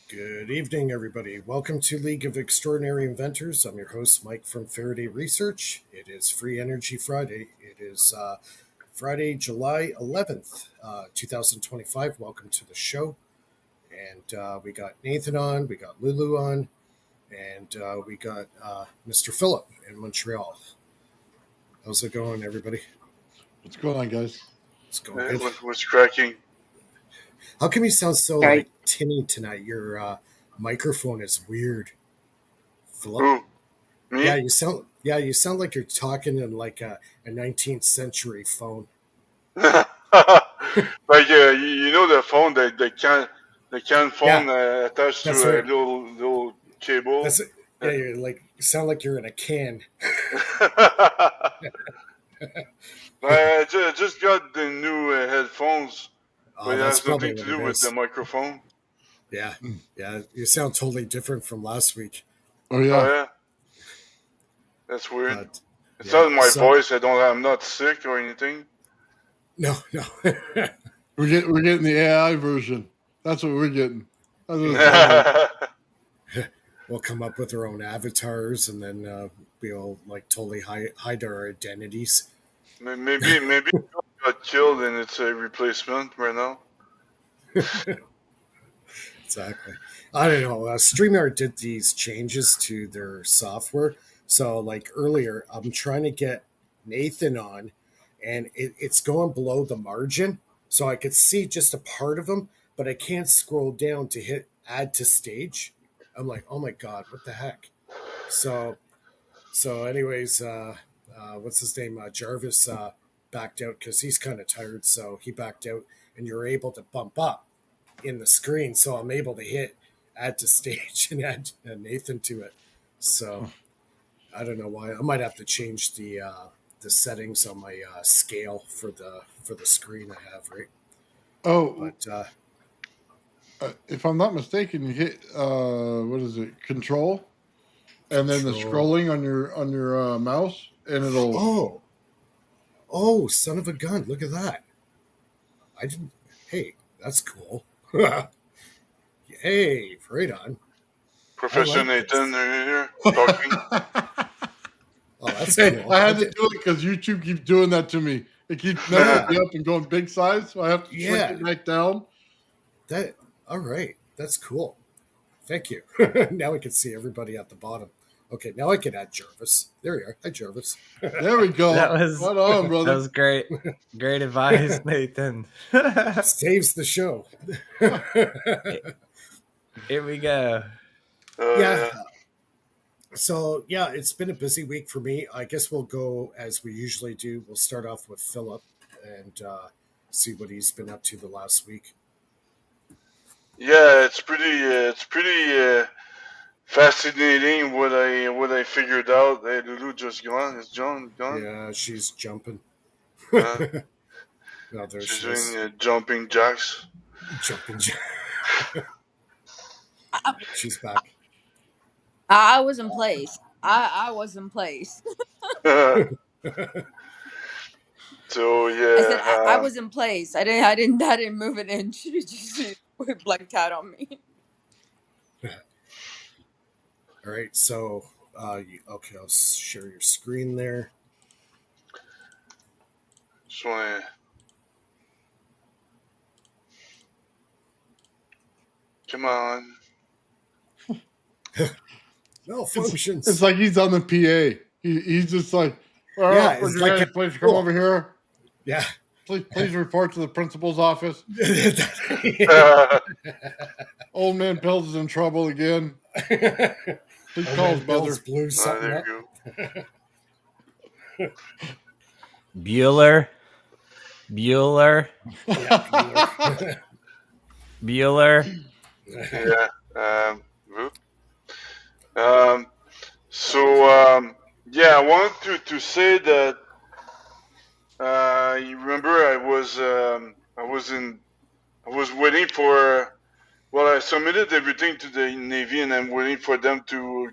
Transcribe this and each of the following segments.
Good evening, everybody. Welcome to League of Extraordinary Inventors. I'm your host, Mike from Faraday Research. It is Free Energy Friday. It is Friday, July 11th, 2025. Welcome to the show. And we got Nathan on, we got Lulu on, and we got Mr. Philip in Montreal. How's it going, everybody? What's going on, guys? It's going good. What's cracking? How come you sound so Right. tinny tonight? Your microphone is weird. Philip? Who? Me? You sound like you're talking in like a 19th century phone. Like you know the phone the can phone attached that's to right. a little cable. You sound like you're in a can. I just got the new headphones, but it That's has nothing probably to what do it with is. the microphone. Yeah, you sound totally different from last week. Oh yeah. Oh yeah, that's weird. But, It's not my so- voice. I'm not sick or anything. No. We're getting the AI version. That's what we're getting. That's what it sounds like. We'll come up with our own avatars, and then we'll like totally hide our identities. Maybe it got killed and it's a replacement right now. Exactly. I don't know. StreamYard did these changes to their software. So, like earlier, I'm trying to get Nathan on, and it's going below the margin. So I could see just a part of him, but I can't scroll down to hit add to stage. I'm like, oh my God, what the heck? Anyways, what's his name? Jarvis backed out because he's kind of tired. So he backed out, and you're able to bump up in the screen, so I'm able to hit add to stage and add Nathan to it. So I don't know why. I might have to change the settings on my scale for the screen I have, right? Oh, But if I'm not mistaken, you hit what is it? Control, and then the Control. scrolling on your mouse, and it'll. Oh, son of a gun! Look at that. I didn't. Hey, that's cool. Hey, right on. Professor like Nathan this. here talking. Oh, that's Hey, cool. I had to do it because YouTube keeps doing that to me. It keeps messing me up and going big size, so I have to shrink it back down. All right. That's cool. Thank you. Now we can see everybody at the bottom. Okay, now I can add Jarvis. There we are. Hi, Jarvis. There we go. That was right on, brother. That was great. Great advice, Nathan. Saves the show. Here we go. Yeah. So, it's been a busy week for me. I guess we'll go as we usually do. We'll start off with Philip and see what he's been up to the last week. Yeah, it's pretty fascinating what I figured out. Hey, Lulu just gone. Is John gone? Yeah, she's jumping. There she's she is. Doing jumping jacks. Jumping jacks. She's back. I was in place. I was in place. So yeah, I said I was in place. I didn't move it in. She just blanked out on me. All right, so okay, I'll share your screen there. So, come on. Malfunctions. It's like he's on the PA. He's just like, it's like please come over here. Yeah. Please report to the principal's office. Old man Pills is in trouble again. Please call his mother. Blew something there up. you go. Bueller. Yeah, Bueller. Yeah. I wanted to say that you remember I was waiting for. Well, I submitted everything to the Navy, and I'm waiting for them to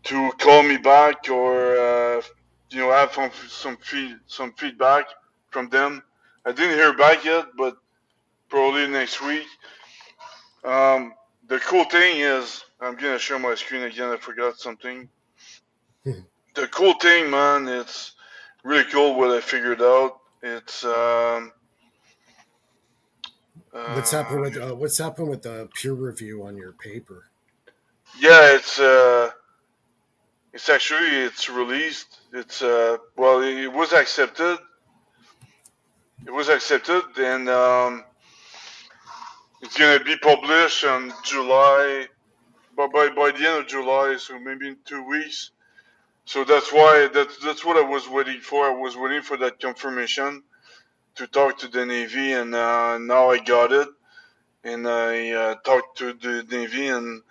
call me back or have some feedback from them. I didn't hear back yet, but probably next week. the cool thing is, I'm gonna share my screen again. I forgot something. The cool thing, man, it's really cool what I figured out. It's What's happened with the peer review on your paper? yeah, it's actually it's released. It's well, it was accepted. It was accepted, and it's gonna be published on July, but by the end of July, so maybe in 2 weeks. So that's what I was waiting for. I was waiting for that confirmation to talk to the Navy, and now I got it. And I talked to the Navy, and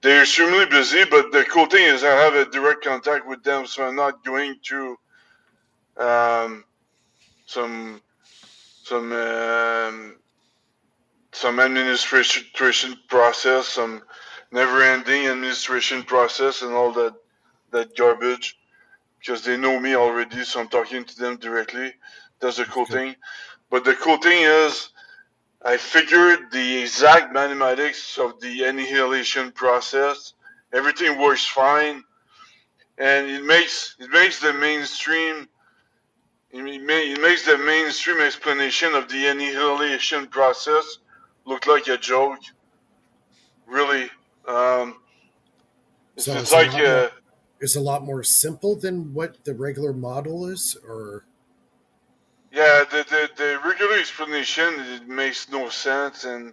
they're extremely busy. But the cool thing is, I have a direct contact with them, so I'm not going through um, some some um, some administration process, some never-ending administration process, and all that garbage. Because they know me already, so I'm talking to them directly. That's the cool thing. But the cool thing is, I figured the exact mathematics of the annihilation process. Everything works fine, and it makes the mainstream. It makes the mainstream explanation of the annihilation process look like a joke. Really, um, So it's like it's a lot more simple than what the regular model is, or yeah, the regular explanation, it makes no sense, and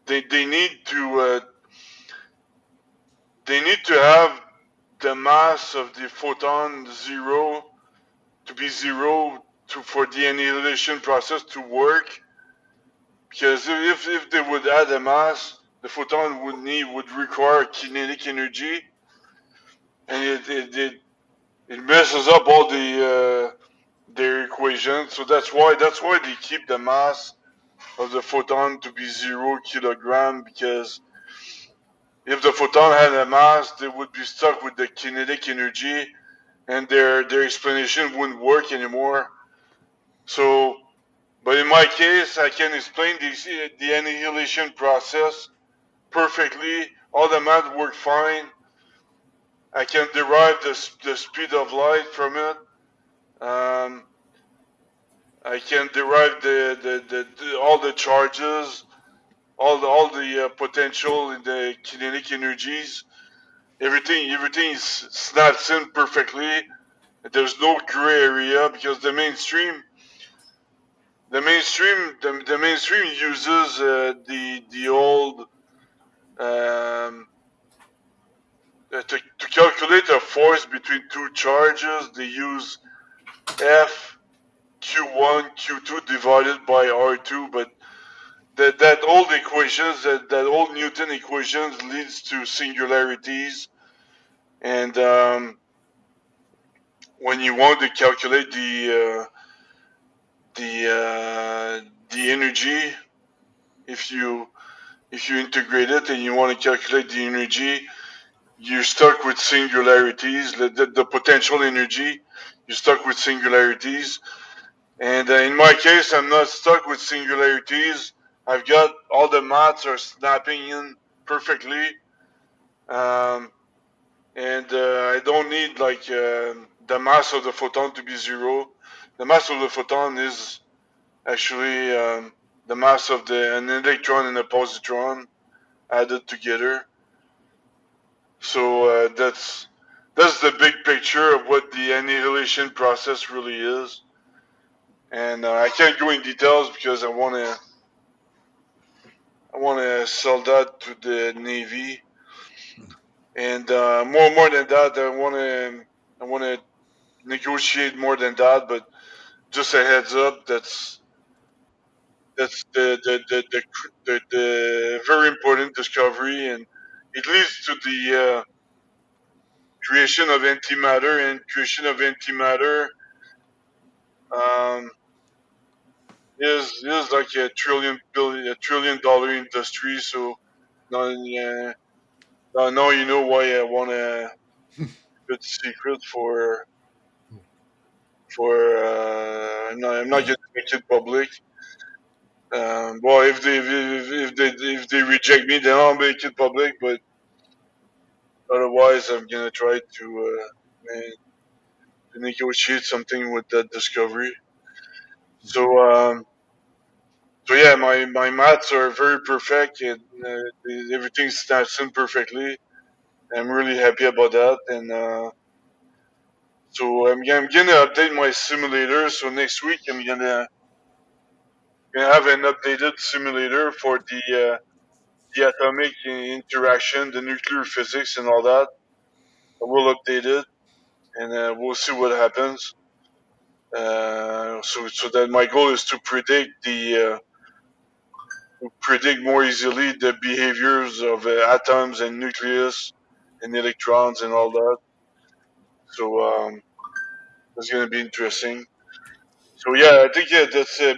they need to have the mass of the photon to be zero for the annihilation process to work. Because if they would add a mass, the photon would require kinetic energy, and it messes up all their equations. So that's why they keep the mass of the photon to be 0 kilogram, because if the photon had a mass, they would be stuck with the kinetic energy, and their explanation wouldn't work anymore. So, but in my case, I can explain the annihilation process perfectly. All the math work fine. I can derive the speed of light from it. Um, I can derive all the charges, all the potential in the kinetic energies. Everything snaps in perfectly. There's no gray area, because the mainstream uses the old to calculate a force between two charges. They use F Q1 Q2 divided by R2, but that old equations, that old Newton equations, leads to singularities, and when you want to calculate the energy, if you integrate it and you want to calculate the energy, you're stuck with singularities. The potential energy, you're stuck with singularities. And in my case, I'm not stuck with singularities. I've got all the maths are snapping in perfectly, um, and I don't need the mass of the photon to be zero. The mass of the photon is actually the mass of an electron and a positron added together. So that's the big picture of what the annihilation process really is. And I can't go in details because I want to sell that to the Navy, and more than that, I want to negotiate more than that. But just a heads up, that's the very important discovery, and it leads to the creation of antimatter, and creation of antimatter um, is like a $1 trillion industry. So now, now you know why I want to keep it secret for I'm not going to make it public. Well, if they reject me, then I'll make it public. But otherwise, I'm gonna try to negotiate something with that discovery. So yeah, my maths are very perfect, and everything snaps in perfectly. I'm really happy about that, and so I'm gonna update my simulator. So next week gonna have an updated simulator for the atomic interaction, the nuclear physics, and all that. I will update it, and we'll see what happens. So that my goal is to predict more easily the behaviors of atoms and nucleus and electrons and all that. So that's gonna be interesting. So yeah, I think it's a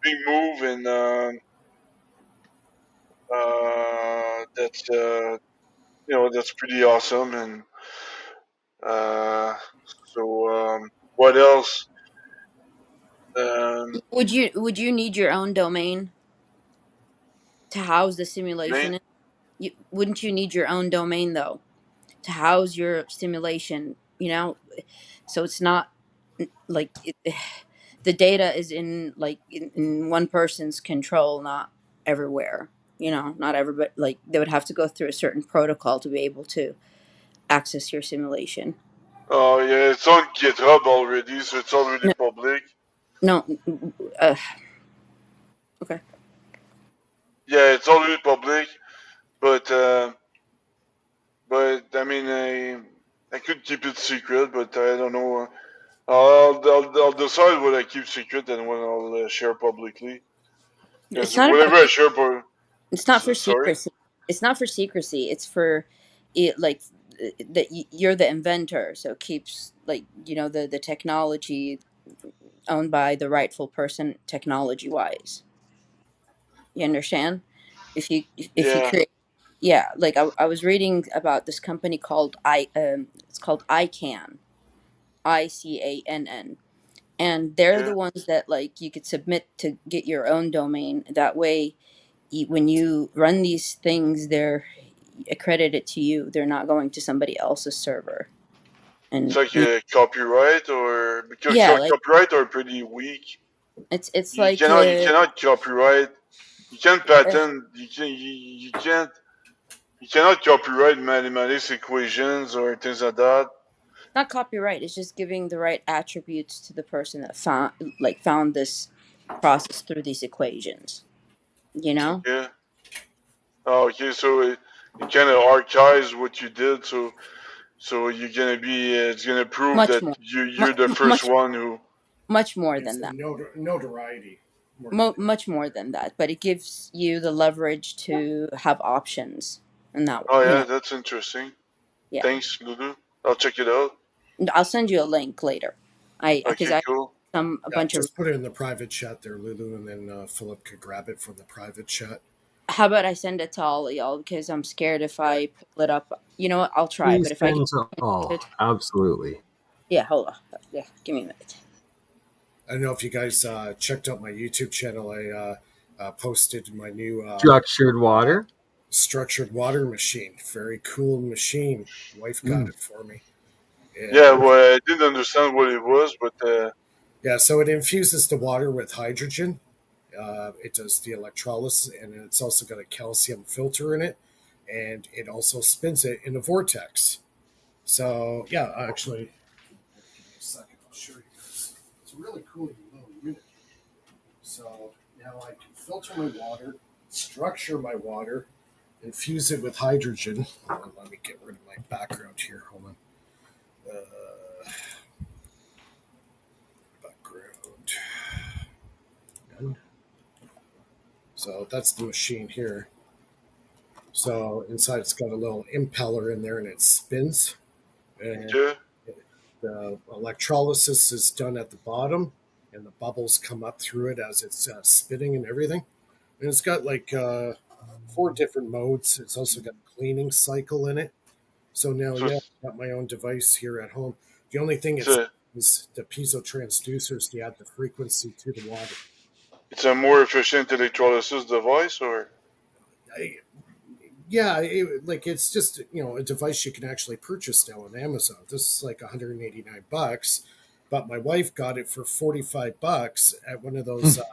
big move, and that's that's pretty awesome. And uh, so what else? Um, Would you need your own domain to house the main, simulation? Wouldn't you need your own domain though to house your simulation? So it's not like the data is in one person's control, not everywhere. Not everybody, like they would have to go through a certain protocol to be able to access your simulation. oh yeah, it's on GitHub already, so it's already No, public. no. Uh, okay. Yeah, it's already public, but I mean, I could keep it secret, but I don't know. I'll decide what I keep secret and what I'll share publicly. It's Because not whatever about. I share, It's not for sorry. secrecy. It's not for secrecy. It's for it, like that you're the inventor, so it keeps like the technology owned by the rightful person, technology wise. You understand? If you Yeah, create, yeah, like I was reading about this company called it's called ICANN, and they're yeah. the ones that like you could submit to get your own domain. That way, when you run these things, they're accredited to you. They're not going to somebody else's server. It's And like a copyright, or because yeah, like copyright are pretty weak. it's like You cannot copyright. You can't patent. You cannot copyright mathematics equations or things like that. not copyright. It's just giving the right attributes to the person that found this process through these equations. You know, Okay. Oh, okay. So it kind of archives what you did. So you're gonna be. It's gonna prove much that more, you're the first much one who. much more It's than a that. notoriety more than Much more than that. But it gives you the leverage to have options, and that Oh yeah, that's interesting. yeah. Thanks, Lulu. I'll check it out. I'll send you a link later. Because Okay, I cool. a yeah. bunch of. Just put it in the private chat there, Lulu, and then Philip could grab it from the private chat. How about I send it to all of y'all because I'm scared if Yeah. I pull it up. You know what? I'll try, Please but if I get send to all. it, Absolutely. yeah, hold on. Yeah, give me a minute. I don't know if you guys checked out my YouTube channel. I posted my new Structured water. structured water machine. Very cool machine. Wife got Mm. it for me. Yeah, And well, I didn't understand what it was, but yeah, so it infuses the water with hydrogen. It does the electrolysis, and it's also got a calcium filter in it, and it also spins it in a vortex. So yeah, actually, give me a second. I'll show you guys. It's a really cool little unit. So now I can filter my water, structure my water, infuse it with hydrogen. Hold on, let me get rid of my background here. Hold on. Background. So that's the machine here. So inside it's got a little impeller in there and it spins. And okay. the electrolysis is done at the bottom and the bubbles come up through it as it's spinning and everything. And it's got like four different modes. It's also got a cleaning cycle in it. So now, So yeah, I've got my own device here at home. The only thing it's it's a is the piezo transducers to add the frequency to the water. It's a more efficient electrolysis device, or It's just a device you can actually purchase now on Amazon. This is like $189, but my wife got it for $45 at one of those Nice.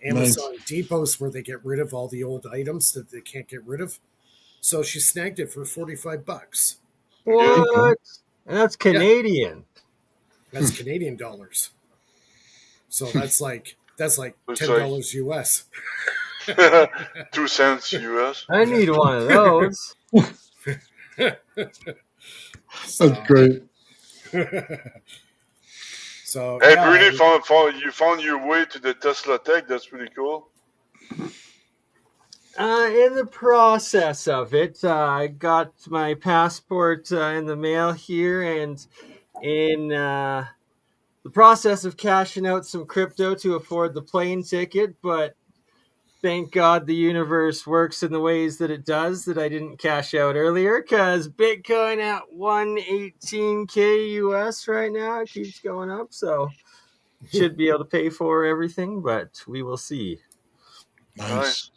Amazon depots where they get rid of all the old items that they can't get rid of. So she snagged it for $45. What? That's Canadian. That's Canadian dollars. So that's like Looks $10 US. 2 cents US. I need one of those. That's great. So Hey, yeah, Bruni, you found your way to the Tesla Tech. That's pretty cool. In the process of it, I got my passport in the mail here, and in the process of cashing out some crypto to afford the plane ticket, but thank God the universe works in the ways that it does that I didn't cash out earlier, because Bitcoin at 118K US right now, it keeps going up, so should be able to pay for everything, but we will see. Nice.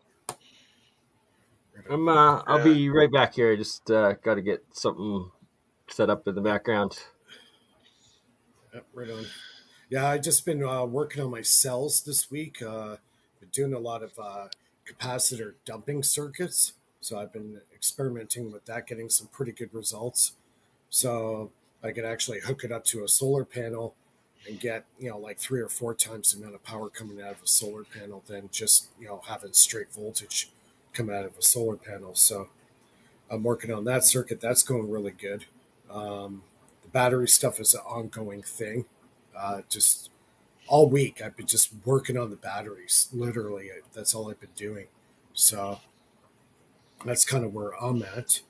I'll be right back here. I just got to get something set up in the background. Yep, right on. Yeah, I've just been working on my cells this week. Been doing a lot of capacitor dumping circuits. So I've been experimenting with that, getting some pretty good results. So I could actually hook it up to a solar panel and get, like 3 or 4 times the amount of power coming out of a solar panel than just, having straight voltage come out of a solar panel. So I'm working on that circuit. That's going really good. The battery stuff is an ongoing thing. Just all week, I've been just working on the batteries. Literally, that's all I've been doing. So that's kind of where I'm at.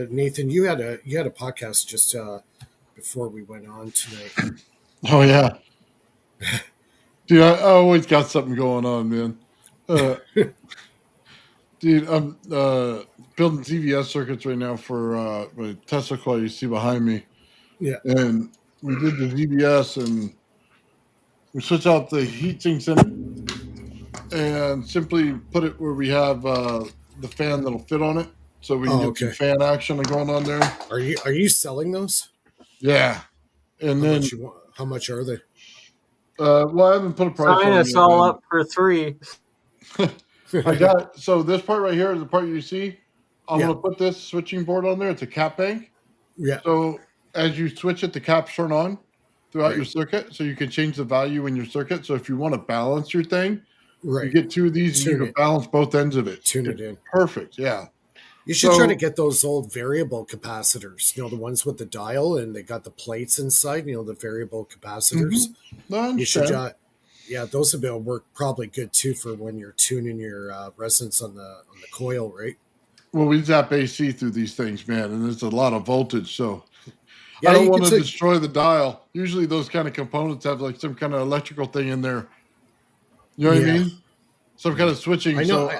Nathan, you had a podcast just before we went on tonight. Oh yeah, dude, I always got something going on, man. Dude, I'm building TVS circuits right now for my Tesla coil you see behind me. Yeah. And we did the VBS and we switch out the heat sinks in it and simply put it where we have the fan that'll fit on it, so we can get some fan action going on there. Are you selling those? Yeah. And how much are they? Well, I haven't put a price Sign on us it. all up for 3. I got so this part right here is the part you see. I'm gonna put this switching board on there. It's a cap bank. Yeah. So as you switch it, the caps turn on throughout your circuit, so you can change the value in your circuit. So if you want to balance your thing, you get 2 of these, and you can balance both ends of it. Tune it in. Perfect. Yeah. You should try to get those old variable capacitors. The ones with the dial and they got the plates inside. The variable capacitors. Mm-hmm. You should. Those will work probably good too for when you're tuning your resonance on the coil, right? Well, we zap AC through these things, man, and there's a lot of voltage, so I don't want to destroy the dial. Usually, those kind of components have like some kind of electrical thing in there. You know what I mean? Some kind of switching. I know.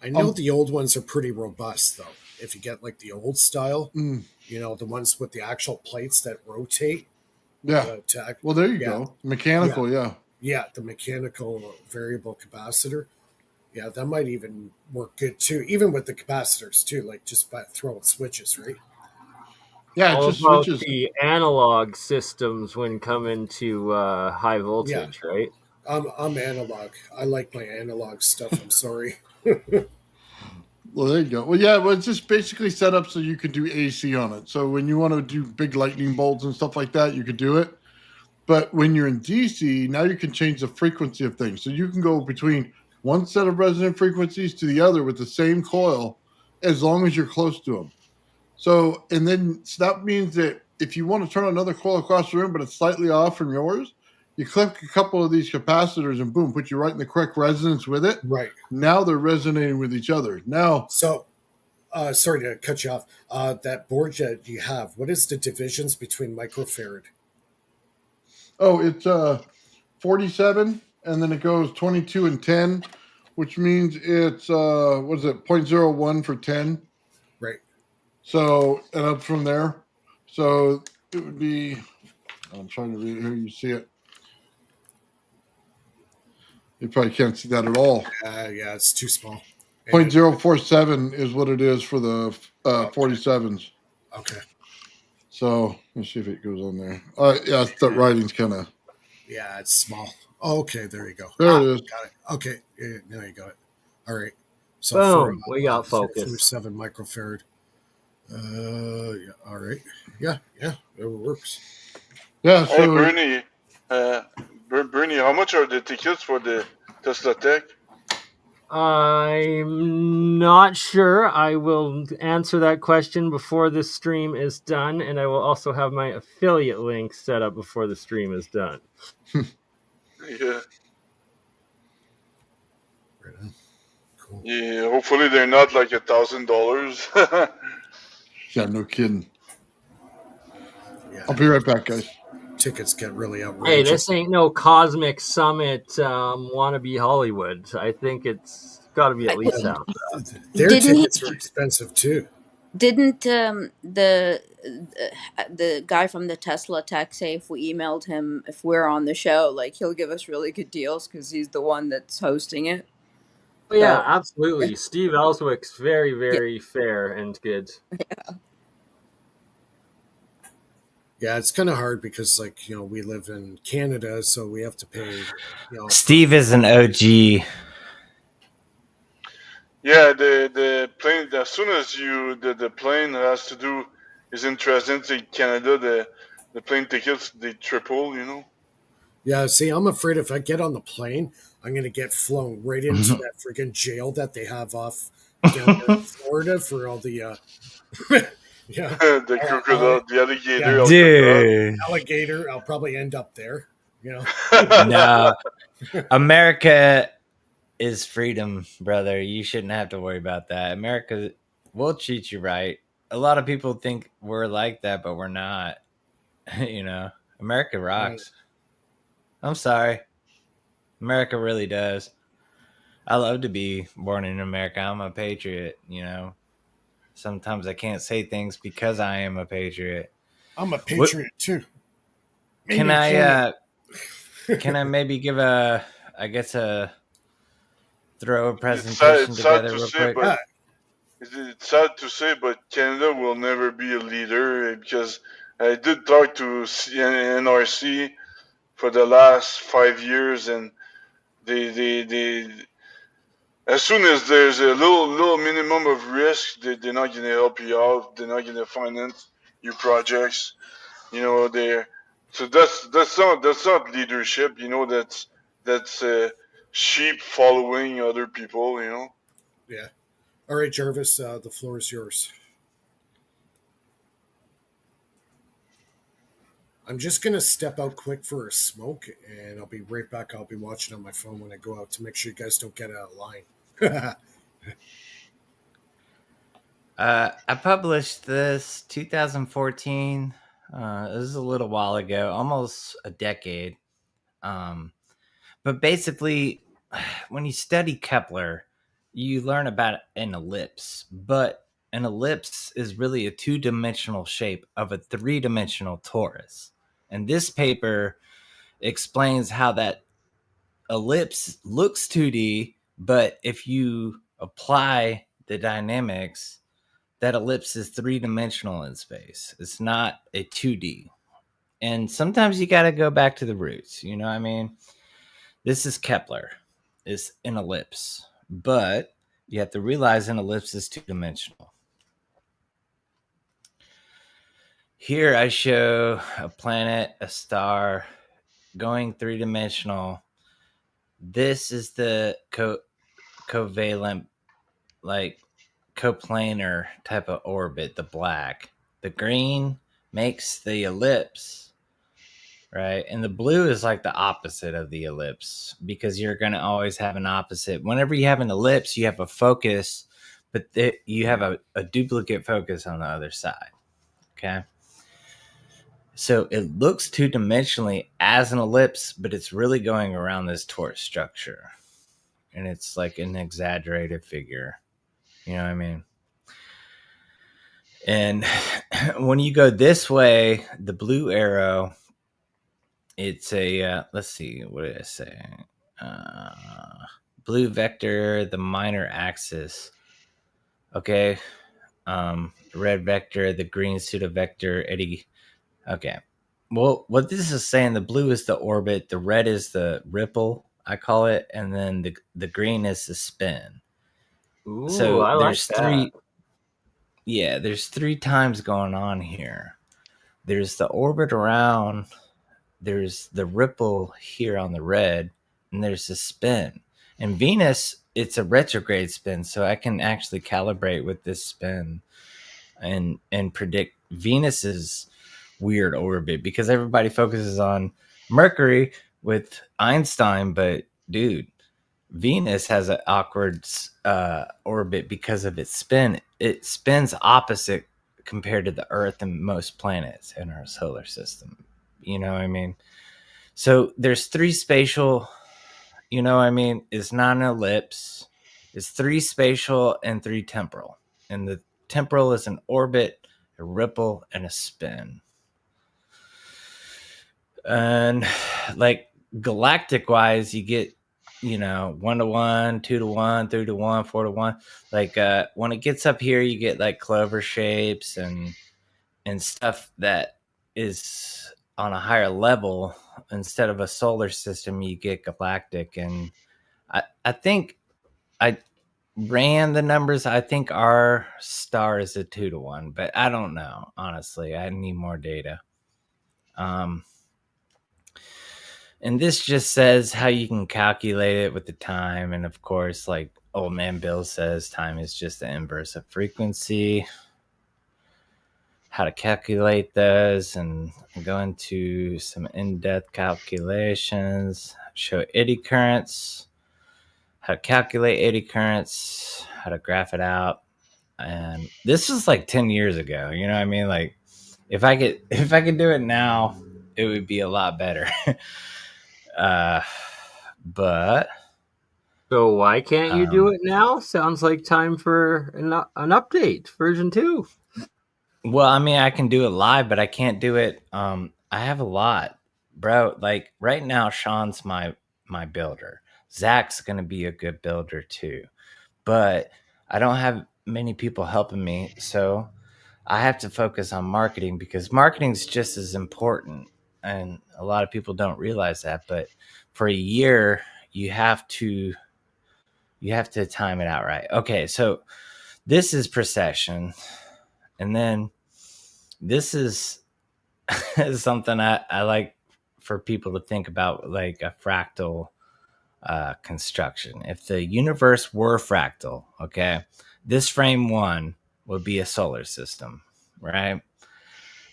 I know the old ones are pretty robust, though. If you get like the old style, the ones with the actual plates that rotate. Yeah. Well, there you go. Mechanical, yeah. Yeah, the mechanical variable capacitor. Yeah, that might even work good too, even with the capacitors too, like just by throwing switches, right? Yeah, all just about switches. The analog systems when coming to high voltage, right? I'm analog. I like my analog stuff. I'm sorry. Well, there you go. Well, yeah, it's just basically set up so you can do AC on it. So when you want to do big lightning bolts and stuff like that, you could do it. But when you're in DC, now you can change the frequency of things. So you can go between one set of resonant frequencies to the other with the same coil as long as you're close to them. So that means that if you want to turn another coil across the room, but it's slightly off from yours, you click a couple of these capacitors and boom, put you right in the correct resonance with it. Right. Now they're resonating with each other. Now, so sorry to cut you off. That board that you have, what is the divisions between microfarad? Oh, it's 47, and then it goes 22 and 10, which means it's 0.01 for 10. Right. So, and up from there. So it would be. I'm trying to read it here. You see it? You probably can't see that at all. Yeah, it's too small. And 0.047 is what it is for the 47s. okay. So let's see if it goes on there. Yeah, the writing's kind of. Yeah, it's small. Okay, there you go. There it is. Got it. Okay, now you got it. All right. So Boom, we got 0.047 microfarad. Yeah, all right. Yeah, it works. Yeah. Hey, So Bernie. Bernie, how much are the tickets for the Tesla Tech? I'm not sure. I will answer that question before the stream is done, and I will also have my affiliate link set up before the stream is done. Yeah. Right on. Cool. Yeah. Hopefully they're not like $1,000. yeah, no kidding. Yeah. I'll be right back, guys. Tickets get really Hey, outrageous. this ain't no Cosmic Summit wannabe Hollywood. I think it's got to be at least half. Their Didn't he? tickets are expensive too. Didn't the guy from the Tesla Tech say if we emailed him if we're on the show, like he'll give us really good deals because he's the one that's hosting it? Oh, yeah, So, absolutely. Steve Ellswick's very, yeah, very fair and good. Yeah, it's kind of hard because, like, we live in Canada, so we have to pay. Steve is an OG. Yeah, the plane. As soon as the plane has to do is in transit Canada, the plane tickets they triple. Yeah, see, I'm afraid if I get on the plane, I'm going to get flown right into that freaking jail that they have off down there in Florida for all the, yeah, the crocodile, the alligator, yeah, Dude. alligator. I'll probably end up there. No. America is freedom, brother. You shouldn't have to worry about that. America will treat you right. A lot of people think we're like that, but we're not. America rocks. I'm sorry. America really does. I love to be born in America. I'm a patriot, Sometimes I can't say things because I am a patriot. I'm a patriot too. Maybe Can I maybe give throw a presentation it's sad together to real say, quick? but it's sad to say, but Canada will never be a leader because I did talk to NRC for the last 5 years, and they as soon as there's a little minimum of risk, they're not gonna help you out. They're not gonna finance your projects. They're so that's not leadership. That's sheep following other people. Yeah. All right, Jarvis, the floor is yours. I'm just going to step out quick for a smoke, and I'll be right back. I'll be watching on my phone when I go out to make sure you guys don't get out of line. I published this 2014. This is a little while ago, almost a decade. But basically, when you study Kepler, you learn about an ellipse. But an ellipse is really a two-dimensional shape of a three-dimensional torus. And this paper explains how that ellipse looks 2D, but if you apply the dynamics, that ellipse is three-dimensional in space. It's not a 2D. And sometimes you got to go back to the roots. You know what I mean? This is Kepler. It's an ellipse. But you have to realize an ellipse is two-dimensional. Here I show a planet, a star, going three-dimensional. This is the covalent, like coplanar type of orbit, the black. The green makes the ellipse, right? And the blue is like the opposite of the ellipse because you're going to always have an opposite. Whenever you have an ellipse, you have a focus, but you have a duplicate focus on the other side, okay? So it looks two-dimensionally as an ellipse, but it's really going around this torus structure. And it's like an exaggerated figure. You know what I mean? And when you go this way, the blue arrow, it's a, let's see, what did I say? Blue vector, the minor axis. Okay. Red vector, the green pseudovector, eddy. Okay. Well, what this is saying, the blue is the orbit, the red is the ripple, I call it, and then the green is the spin. Ooh, So I like that. there's three times going on here. There's the orbit around, there's the ripple here on the red, and there's the spin. And Venus, it's a retrograde spin, so I can actually calibrate with this spin and predict Venus's weird orbit, because everybody focuses on Mercury with Einstein, but dude, Venus has an awkward orbit because of its spin. It spins opposite compared to the Earth and most planets in our solar system. You know what I mean? So there's three spatial, you know what I mean? It's not an ellipse. It's three spatial and three temporal. And the temporal is an orbit, a ripple, and a spin. And like galactic wise, you get, 1-to-1, 2-to-1, 3-to-1, 4-to-1. Like when it gets up here, you get like clover shapes and stuff that is on a higher level. Instead of a solar system, you get galactic. And I think I ran the numbers. I think our star is a 2-to-1, but I don't know. Honestly, I need more data. And this just says how you can calculate it with the time. And of course, like old man Bill says, time is just the inverse of frequency. How to calculate those and go into some in-depth calculations, show eddy currents, how to calculate eddy currents, how to graph it out. And this was like 10 years ago. You know what I mean? Like if I could do it now, it would be a lot better. But So why can't you do it now? Sounds like time for an update, version 2. well, I mean, I can do it live, but I can't do it. I have a lot, bro. Like right now, Sean's my builder. Zach's gonna be a good builder too, but I don't have many people helping me, so I have to focus on marketing, because marketing is just as important, and a lot of people don't realize that. But for a year, you have to time it out right. Okay, so this is precession, and then this is something I like for people to think about, like a fractal construction. If the universe were fractal, okay, this frame 1 would be a solar system, right?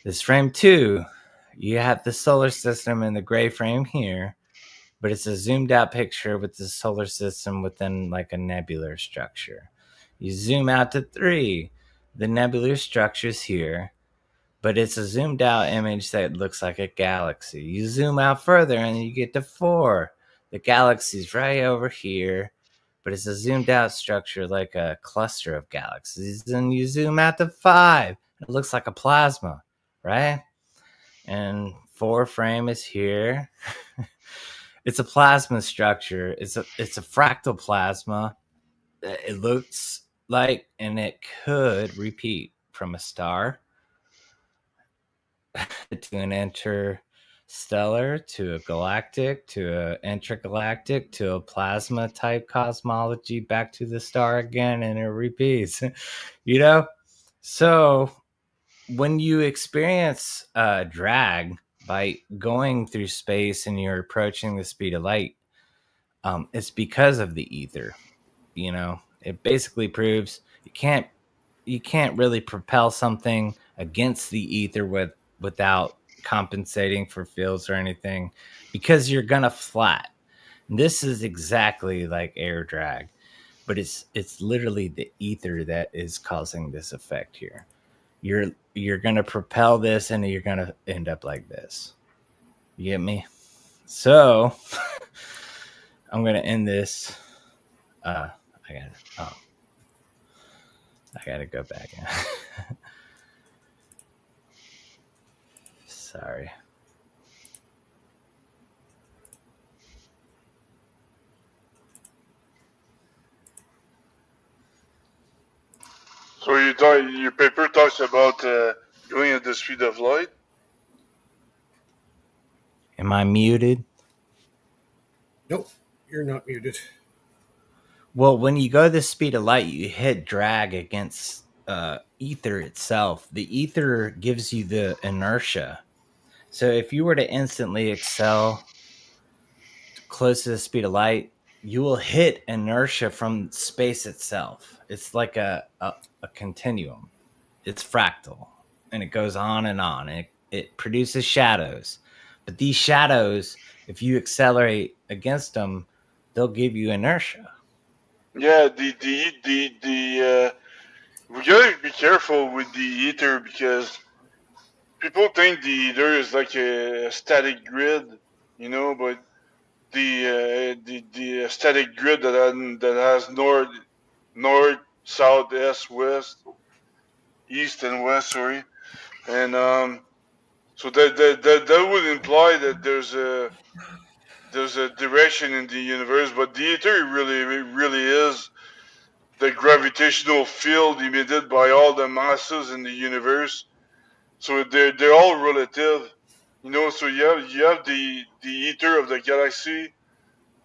This frame 2, you have the solar system in the gray frame here, but it's a zoomed out picture with the solar system within like a nebular structure. You zoom out to 3, the nebular structure's here, but it's a zoomed out image that looks like a galaxy. You zoom out further and you get to 4. The galaxy's right over here, but it's a zoomed out structure like a cluster of galaxies. Then you zoom out to 5. It looks like a plasma, right? And 4 frame is here. It's a plasma structure. It's a fractal plasma. It looks like, and it could repeat from a star to an interstellar to a galactic to an intergalactic to a plasma type cosmology, back to the star again, and it repeats. So when you experience drag by going through space and you're approaching the speed of light, it's because of the ether. It basically proves you can't really propel something against the ether without compensating for fields or anything, because you're gonna flat. And this is exactly like air drag, but it's literally the ether that is causing this effect here. You're gonna propel this and you're gonna end up like this. You get me? So I'm gonna end this. I gotta go back. Sorry. So your paper talks about going at the speed of light. Am I muted? Nope, you're not muted. Well, when you go the speed of light, you hit drag against ether itself. The ether gives you the inertia. So if you were to instantly excel close to the speed of light, you will hit inertia from space itself. It's like a continuum. It's fractal, and it goes on and on. And it produces shadows. But these shadows, if you accelerate against them, they'll give you inertia. Yeah, we gotta be careful with the ether because people think the ether is like a static grid, but the static grid that has north, south, east and west, sorry, and so that would imply that there's a direction in the universe, but the ether really is the gravitational field emitted by all the masses in the universe. So they're all relative, So you have the ether of the galaxy,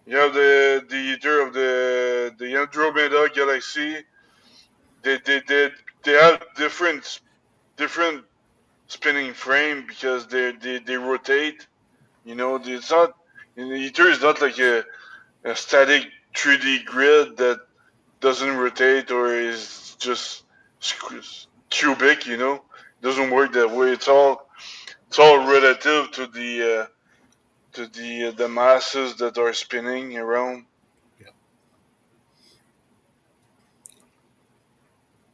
you have the ether of the Andromeda galaxy. They have different spinning frame because they rotate. It's not the ether is not like a static 3D grid that doesn't rotate or is just cubic. It doesn't work that way. It's all relative to the masses that are spinning around. Yeah.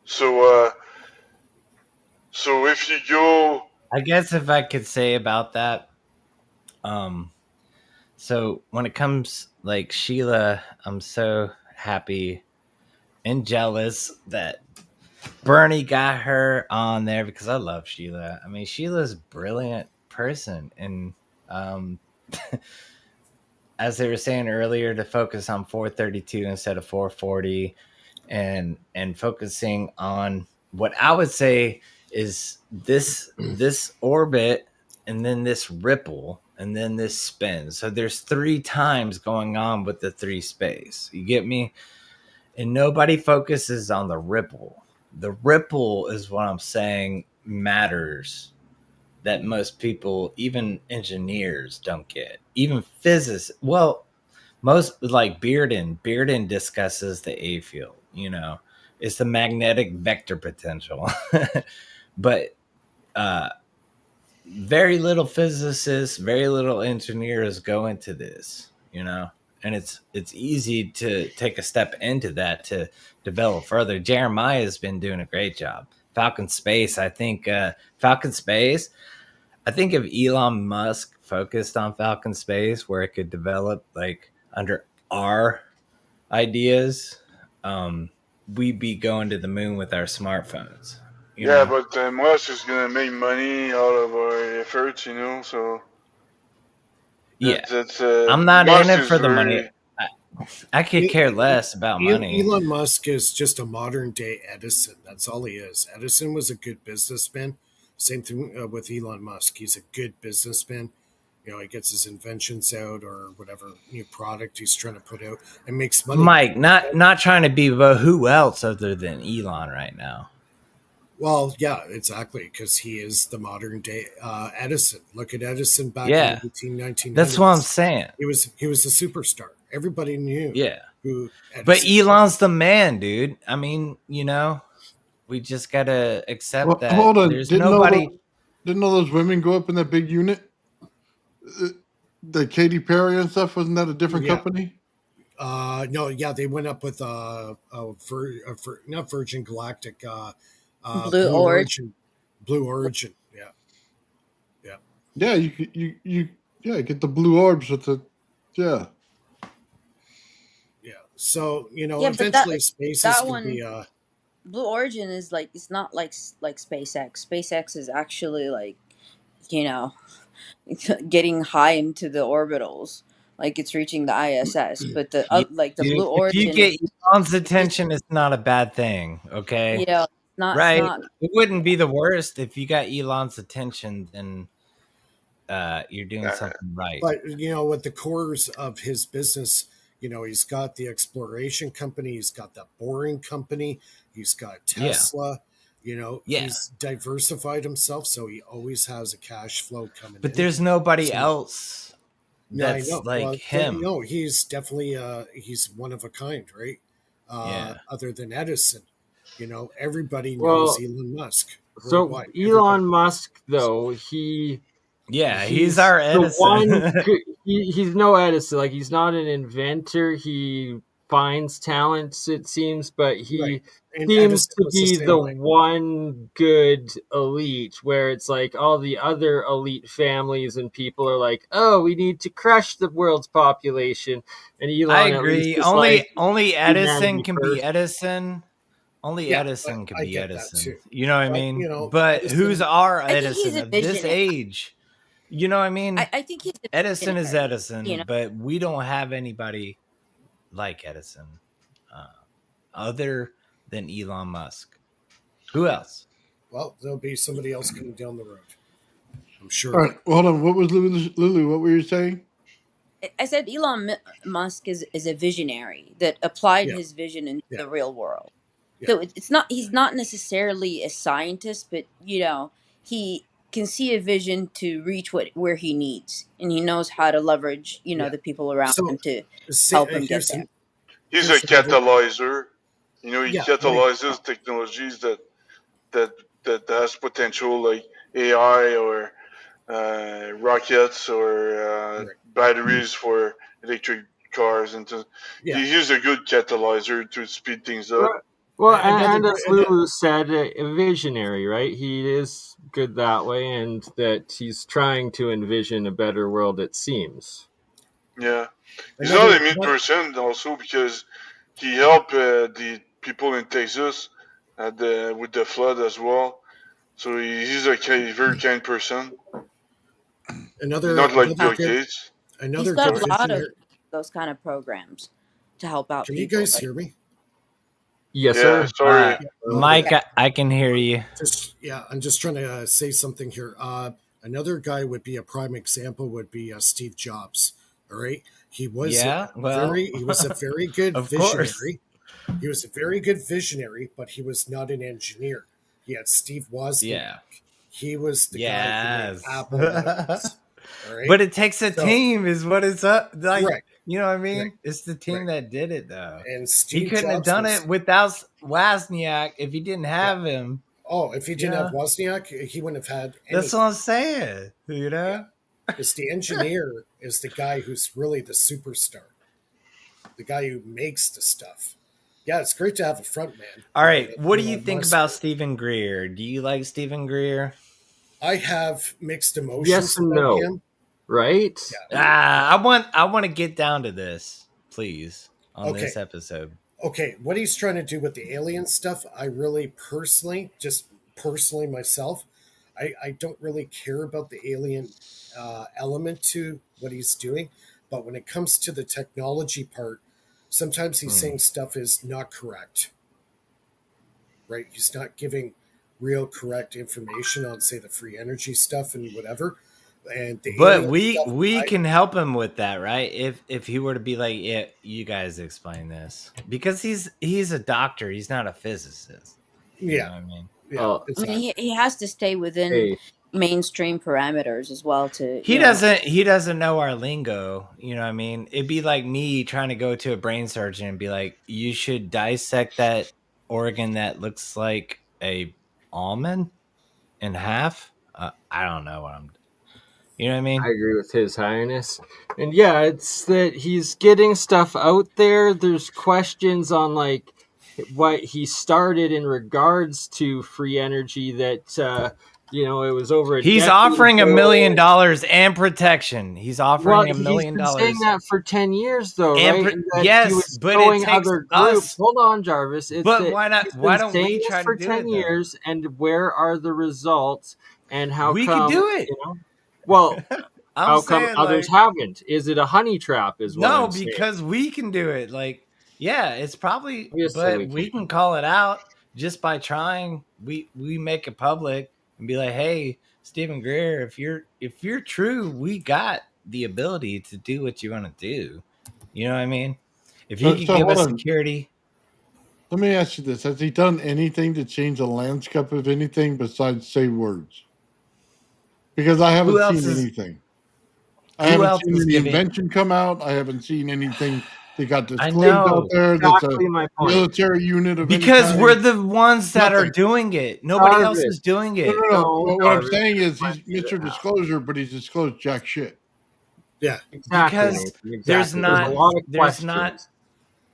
So if you go, I guess if I could say about that, so when it comes like Sheila, I'm so happy and jealous that Bernie got her on there because I love Sheila. I mean, Sheila's a brilliant person, and um, as they were saying earlier, to focus on 432 instead of 440, and focusing on what I would say is this orbit, and then this ripple, and then this spin. So there's 3 times going on with the 3 space. You get me? And nobody focuses on the ripple. The ripple is what I'm saying matters, that most people, even engineers, don't get. Even physicists. Well, most like Bearden discusses the A field. It's the magnetic vector potential. But very little physicists, very little engineers go into this. And it's easy to take a step into that to develop further. Jeremiah has been doing a great job. Falcon Space, I think Falcon Space. I think if Elon Musk focused on Falcon Space, where it could develop like under our ideas, we'd be going to the moon with our smartphones. yeah, but Musk is gonna make money out of our efforts, So Yeah, that's I'm not in Musk it is for the money. very I could care less about money. Elon Musk is just a modern day Edison. That's all he is. Edison was a good businessman. Same thing with Elon Musk. He's a good businessman. He gets his inventions out or whatever new product he's trying to put out and makes money. Mike, not trying to be, but who else other than Elon right now? Well, yeah, exactly, because he is the modern day Edison. Look at Edison back Yeah, in the 1900s. that's what I'm saying. He was a superstar. Everybody knew. Yeah, who Edison but Elon's was. the man, dude. I mean, we just gotta accept that Hold on, there's nobody. didn't all those women go up in that big unit? The Katy Perry and stuff, wasn't that a different Yeah. company? No, yeah, they went up with not Virgin Galactic, Blue Origin. Blue Origin. Yeah, Yeah, you get the blue orbs with the yeah. yeah. So Yeah, but eventually space is that going one, to be. Blue Origin is like, it's not like SpaceX. SpaceX is actually like you know, getting high into the orbitals, like it's reaching the ISS. But the Yeah, like the Blue if you Origin is, get Elon's it's, attention, it's not a bad thing. Okay, it's right? not. It wouldn't be the worst if you got Elon's attention. Then you're doing Uh, something right. But with the cores of his business, he's got the exploration company, he's got the boring company, he's got Yeah, Tesla. yeah. He's diversified himself, so he always has a cash flow coming But in. there's nobody So else no, I that's know. like Well, him. he's definitely he's one of a kind, right? Yeah. Other than Edison, everybody knows Well, Elon Musk so worldwide. Everybody Elon knows. Musk, though, Yeah, he's he's our the Edison. one. He's no Edison. Like, he's not an inventor. He finds talents, it seems, but Right. he And seems Edison to was the be same the way. one good elite, where it's like all the other elite families and people are like, oh, we need to crush the world's population, and I Elon at least agree. is like Only Edison humanity can be first. Edison. Only Yeah, Edison can I be get that Edison. too. You know what I But mean? But who's Edison, our I think he's Edison a of this visionary. age? You know what I mean? I think he's a Edison is visionary. Edison, but we don't have anybody like Edison uh, other than Elon Musk. Who else? well, there'll be somebody else coming down the road. I'm sure All of right, it. hold on. What was Lulu? What were you saying? I said Musk is a visionary that applied Yeah, his vision into yeah, the real world. yeah, So it's not, he's not necessarily a scientist, but he can see a vision to reach where he needs, and he knows how to leverage yeah. the people around So him to say, help him get there. he's a here's another. catalyzer. He Yeah, right. catalyzes technologies that that has potential, like AI or rockets or Right. batteries for electric cars, and Yeah. he's a good catalyzer to speed things up. Well, Another. and as Lulu said, a visionary, right? He is good that way, and that he's trying to envision a better world, it seems. Yeah, he's not a Another. mean person also, because he helped the people in Texas with the flood as well. So he's a very kind person. He's Another. not like Another Bill good. Gates. He's Another got good Sorry. a lot of visionary. those kind of programs to help out Can you people. guys Like, hear me? Yes, Yeah, sir. sorry. Okay. Mike, I can hear you. I'm just trying to say something here. Another guy would be a prime example would be Steve Jobs. All right, Yeah, well, he was a very good of course. visionary. He was a very good visionary, but he was not an engineer. He had Steve Wozniak. Yeah. He was the guy who made Yes. Apple what it was. All right, But it takes a so team, is what it's up. Like, correct, you know what I right, mean? It's the team right. that did it, though. And He Steve couldn't have Jobs done was it without Wozniak if he didn't yeah. have him. Oh, if he You didn't have know, Wozniak, he wouldn't have had that's what anything. I'm saying. You Yeah, know, because the engineer is the guy who's really the superstar, the guy who makes the stuff. Yeah, it's great to have a front man, all right. like What do you Elon think Musk. about Stephen Greer? Do you like Stephen Greer? I have mixed Yes emotions and about no, him. right? Yeah. I want to get down to this, please, on Okay. this episode. Okay. What he's trying to do with the alien stuff, I really personally myself, I don't really care about the alien element to what he's doing. But when it comes to the technology part, sometimes he's Hmm. saying stuff is not correct, right? He's not giving real correct information on, say, the free energy stuff and whatever. And the But alien stuff, we can help him with that, right? If he were to be like, yeah, you guys explain this, because he's a doctor, he's not a physicist. You know yeah, what I mean? yeah, Oh, I mean, exactly. he has to stay within hey, mainstream parameters as well to He doesn't know our lingo. You know what I mean? It'd be like me trying to go to a brain surgeon and be like, you should dissect that organ that looks like a almond in half. I don't know what I'm. You know what I I mean? agree with His Highness. And yeah, it's that he's getting stuff out there. There's questions on like what he started in regards to free energy that it was over a He's decade offering $1 million ago. and protection. He's Well, offering $1 he's million been saying that for 10 years, though, and right? And that he yes, was but it showing takes other groups. us. Hold on, Jarvis. It's But that why not? he's been Why don't saying we this try to for do 10 it though? years, and where are the results? And how We come, could do it. Well, I'm how come saying, others like, haven't? Is it a honey trap is what no, I'm saying. because we can do it. Like, yeah, it's probably, Obviously but we we can. can call it out just by trying. We make it public and be like, hey, Stephen Greer, if you're true, we got the ability to do what you want to do. You know what I mean? If you could So give hold us on. security, Let me ask you this: has he done anything to change the landscape of anything besides say words? Because I haven't who else seen is anything. I who haven't else seen is any giving? invention come out. I haven't seen anything that got I disclosed out know, there. That's a Exactly my point. military unit of any because we're kind. the ones that are Nothing. doing it. Nobody else Jarvis, is doing No, it. no, no. no, What I'm Jarvis, saying you're is he's fleshing it Mr. out. Disclosure, but he's disclosed jack shit. Yeah. Exactly, Because Nathan. Exactly. There's a lot of there's not questions.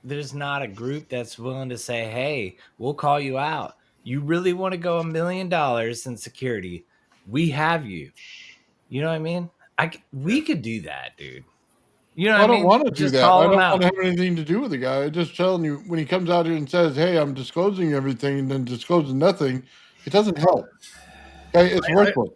there's not a group that's willing to say, hey, we'll call you out. You really want to go $1 million in security? We have you. You know what I mean? We could do that, dude. You know what Well, I I don't mean? want to do Just that. call I them don't want out. to have anything to do with the guy. I'm just telling you, when he comes out here and says, "Hey, I'm disclosing everything," and then discloses nothing, it doesn't help. Okay, it's I, worthless.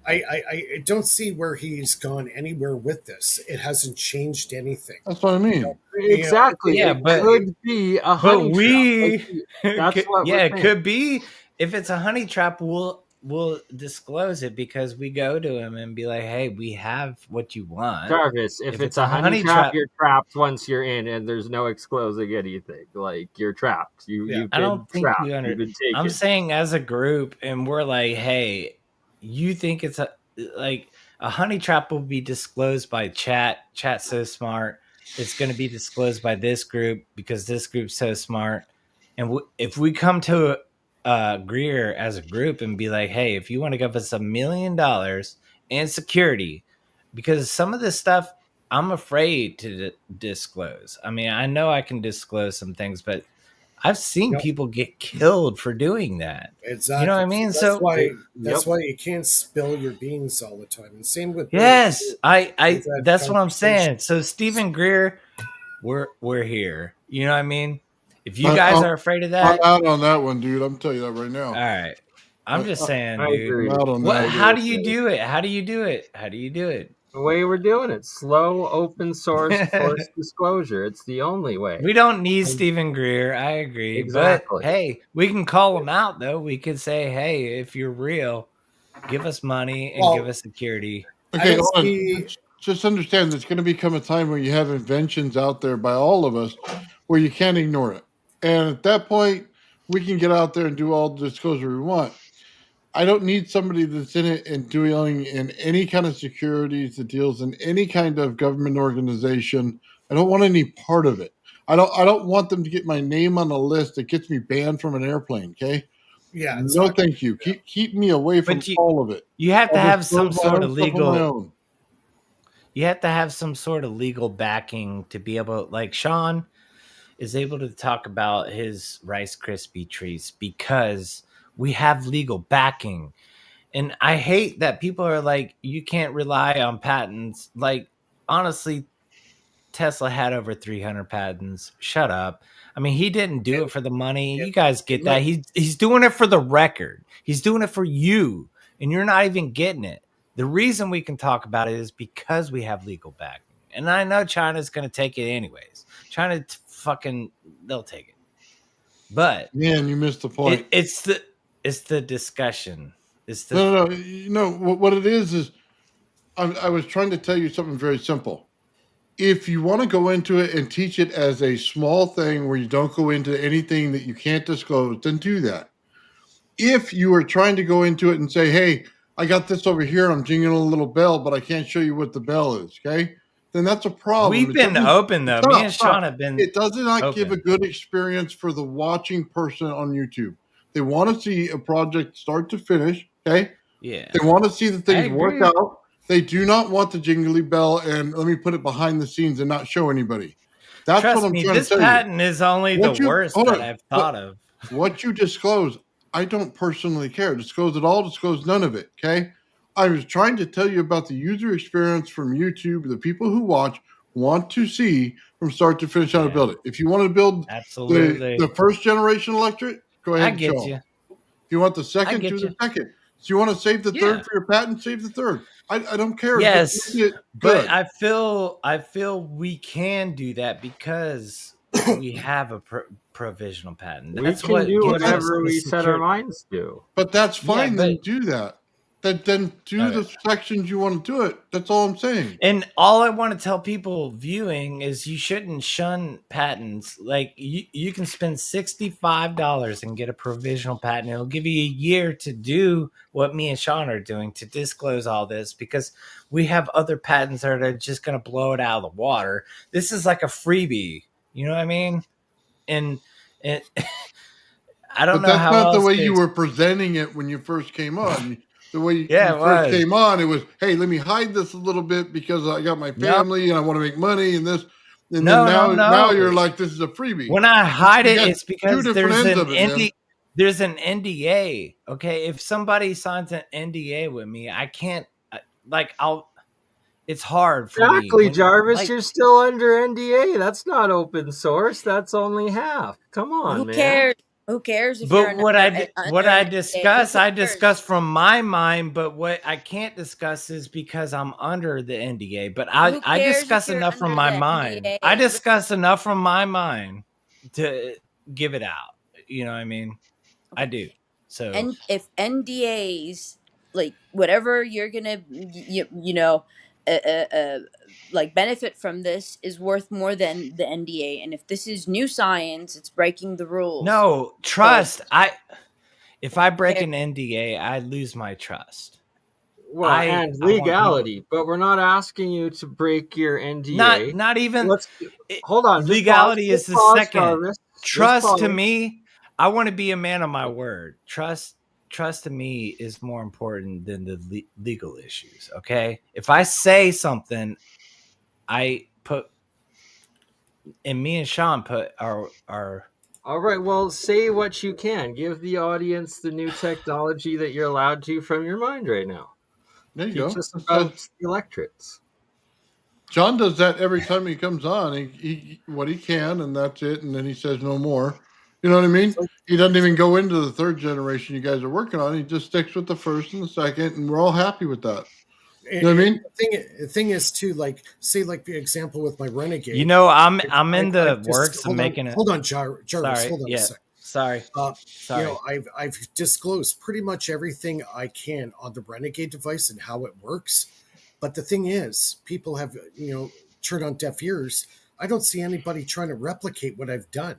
I don't see where he's gone anywhere with this. It hasn't changed anything. That's what I You know, mean. Exactly. Yeah, It but could be a but honey trap. we That's what we're yeah, it saying. could be. If it's a honey trap, we'll disclose it because we go to him and be like, hey, we have what you want. Jarvis, if If it's it's a a honey honey trap, trap, you're trapped once you're in, and there's no exposing anything. Like you're trapped. yeah. You've I been don't think trapped. you You've under. been I'm taken. saying as a group, and we're like, hey, you think it's a like a honey trap will be disclosed by chat. Chat's so smart. It's going to be disclosed by this group because this group's so smart. And if we come to Greer as a group and be like, hey, if you want to give us $1 million in security, because some of this stuff I'm afraid to disclose. I mean, I know I can disclose some things, but I've seen Yep. people get killed for doing that. You know what Exactly. I mean? That's So why Yep. you can't spill your beans all the time. And same with me. yes, We've I had that's what I'm saying. conversations. So Stephen Greer, we're here. You know what I mean? If you I, guys I'm, are afraid of I'm that, out on that one, dude. I'm telling you that right all now. right. I'm I, just I, saying, I dude. I'm agree. out on What? I that. agree How with do you you. do it? How do you do it? How do you do it? The way we're doing it, slow, open source, forced disclosure. It's the only way. We don't need Stephen Greer. I agree. But Exactly. hey, we can call him out though. We could say, hey, if you're real, give us money and give Well, us security. I Okay, don't hold on. see. Just understand there's going to become a time where you have inventions out there by all of us where you can't ignore it. And at that point, we can get out there and do all the disclosure we want. I don't need somebody that's in it and doing in any kind of securities that deals in any kind of government organization. I don't want any part of it. I don't want them to get my name on a list that gets me banned from an airplane. Okay. Yeah, No, exactly. thank you. Keep me away from But all of it. you have to I'll have disclose some my sort own of stuff on my legal own. you have to have some sort of legal backing to be able, like Sean is able to talk about his Rice Krispie treats because we have legal backing. And I hate that people are like, you can't rely on patents. Like, honestly, Tesla had over 300 patents. Shut up. I mean, he didn't do And, it for the money. and, You guys and get that. Mike, He's doing it for the record. He's doing it for you, and you're not even getting it. The reason we can talk about it is because we have legal backing. And I know China's going to take it anyways. China fucking they'll take it. But Man, you missed the point. it's the discussion. It's the No, no, no. You know what it is I was trying to tell you something very simple. If you want to go into it and teach it as a small thing where you don't go into anything that you can't disclose, then do that. If you are trying to go into it and say, hey, I got this over here, I'm jingling a little bell, but I can't show you what the bell is, okay? Then that's a problem. we've been open though. Me and Stop. Sean have been It does not give a open. good experience for the watching person on YouTube. They want to see a project start to finish, okay? Yeah. They want to see the I things work agree. out. They do not want the jingly bell and let me put it behind the scenes and not show anybody. That's what Trust I'm me, trying to this tell you. patent is only the What you worst hold that on, I've thought of. what you disclose, I don't personally care. Disclose it all, disclose none of it. Okay. I was trying to tell you about the user experience from YouTube. The people who watch want to see from start to finish how to Yeah, build it. If you want to build absolutely. the first generation electric, go I ahead and show get them. you. If you want the I second, do get the you. second. So you want to save the Yeah. third for your patent? Save the third. I don't care. Yes, Just make it but good. I feel we can do that because we have a provisional patent. We That's can what do gives us whatever the we set our security. minds to. But that's Yeah, fine. but Then do that. Then do okay. the sections you want to do it. That's all I'm saying. And all I want to tell people viewing is you shouldn't shun patents. Like you can spend $65 and get a provisional patent. It'll give you a year to do what me and Sean are doing to disclose all this because we have other patents that are just going to blow it out of the water. This is like a freebie. You know what I mean? And I don't But know that's how not the else way to you were presenting it when you first came on. The way Yeah, you it first was. came on, it was, hey, let me hide this a little bit because I got my No, family and I want to make money and this. And then no. now you're like, this is a freebie. When I hide You it, got it's two because different ends of it, man. there's an NDA. Okay, if somebody signs an NDA with me, I can't it's hard for me. Exactly, Jarvis. Like, You're still under NDA. That's not open source. That's only half. Come on, Who man. cares? Who cares if but you're what under I an NDA? Who discuss cares? from my mind. But what I can't discuss is because I'm under the NDA. But Who I cares if discuss you're enough from under my the mind. NDA? I discuss enough from my mind to give it out. You know what I mean? I do. So And if NDAs, like whatever you're gonna, like benefit from this is worth more than the NDA. And if this is new science, it's breaking the rules. no trust. If I break Care- an NDA, I lose my trust. Well, and I want people legality, but we're not asking you to break your NDA. not even Let's hold on. legality is the second. Jarvis. Trust to me, I want to be a man of my word. Trust to me is more important than the legal issues. Okay, if I say something, I put, and me and Sean put our All right, well, say what you can. Give the audience the new technology that you're allowed to from your mind right now. There you Teach go. us about the electrics. John does that every time he comes on. He what he can, and that's it. And then he says no more. You know what I mean? He doesn't even go into the third generation you guys are working on. He just sticks with the first and the second, and we're all happy with that. You know what I mean? The thing is too, like, say, like the example with my Renegade. You know, I'm in the works of making it. Hold on, Jarvis. Sorry, Hold on a second. Sorry. You know, I've disclosed pretty much everything I can on the Renegade device and how it works. But the thing is, people have, turned on deaf ears. I don't see anybody trying to replicate what I've done.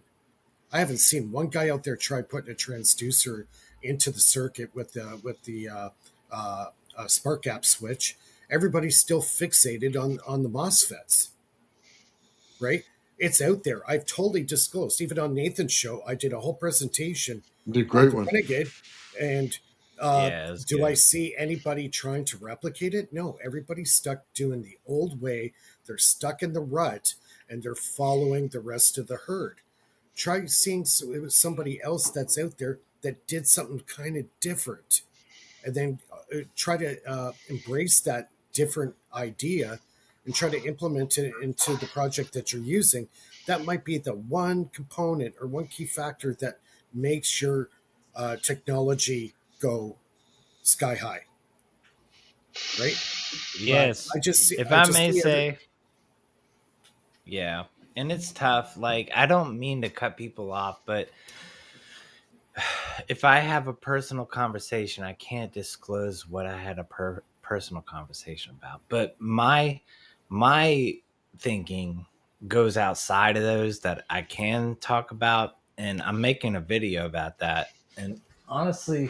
I haven't seen one guy out there try putting a transducer into the circuit with the spark gap switch. Everybody's still fixated on the MOSFETs, right? It's out there. I've totally disclosed. Even on Nathan's show, I did a whole presentation The great on one. Renegade, and do good. I see anybody trying to replicate it? No, everybody's stuck doing the old way. They're stuck in the rut, and they're following the rest of the herd. Try seeing somebody else that's out there that did something kind of different, and then try to embrace that different idea and try to implement it into the project that you're using. That might be the one component or one key factor that makes your technology go sky high, right? Yes. But I just see, if I I just may see say, yeah, and it's tough. Like, I don't mean to cut people off, but if I have a personal conversation, I can't disclose what I had a personal conversation about. But my thinking goes outside of those that I can talk about, and I'm making a video about that. And honestly,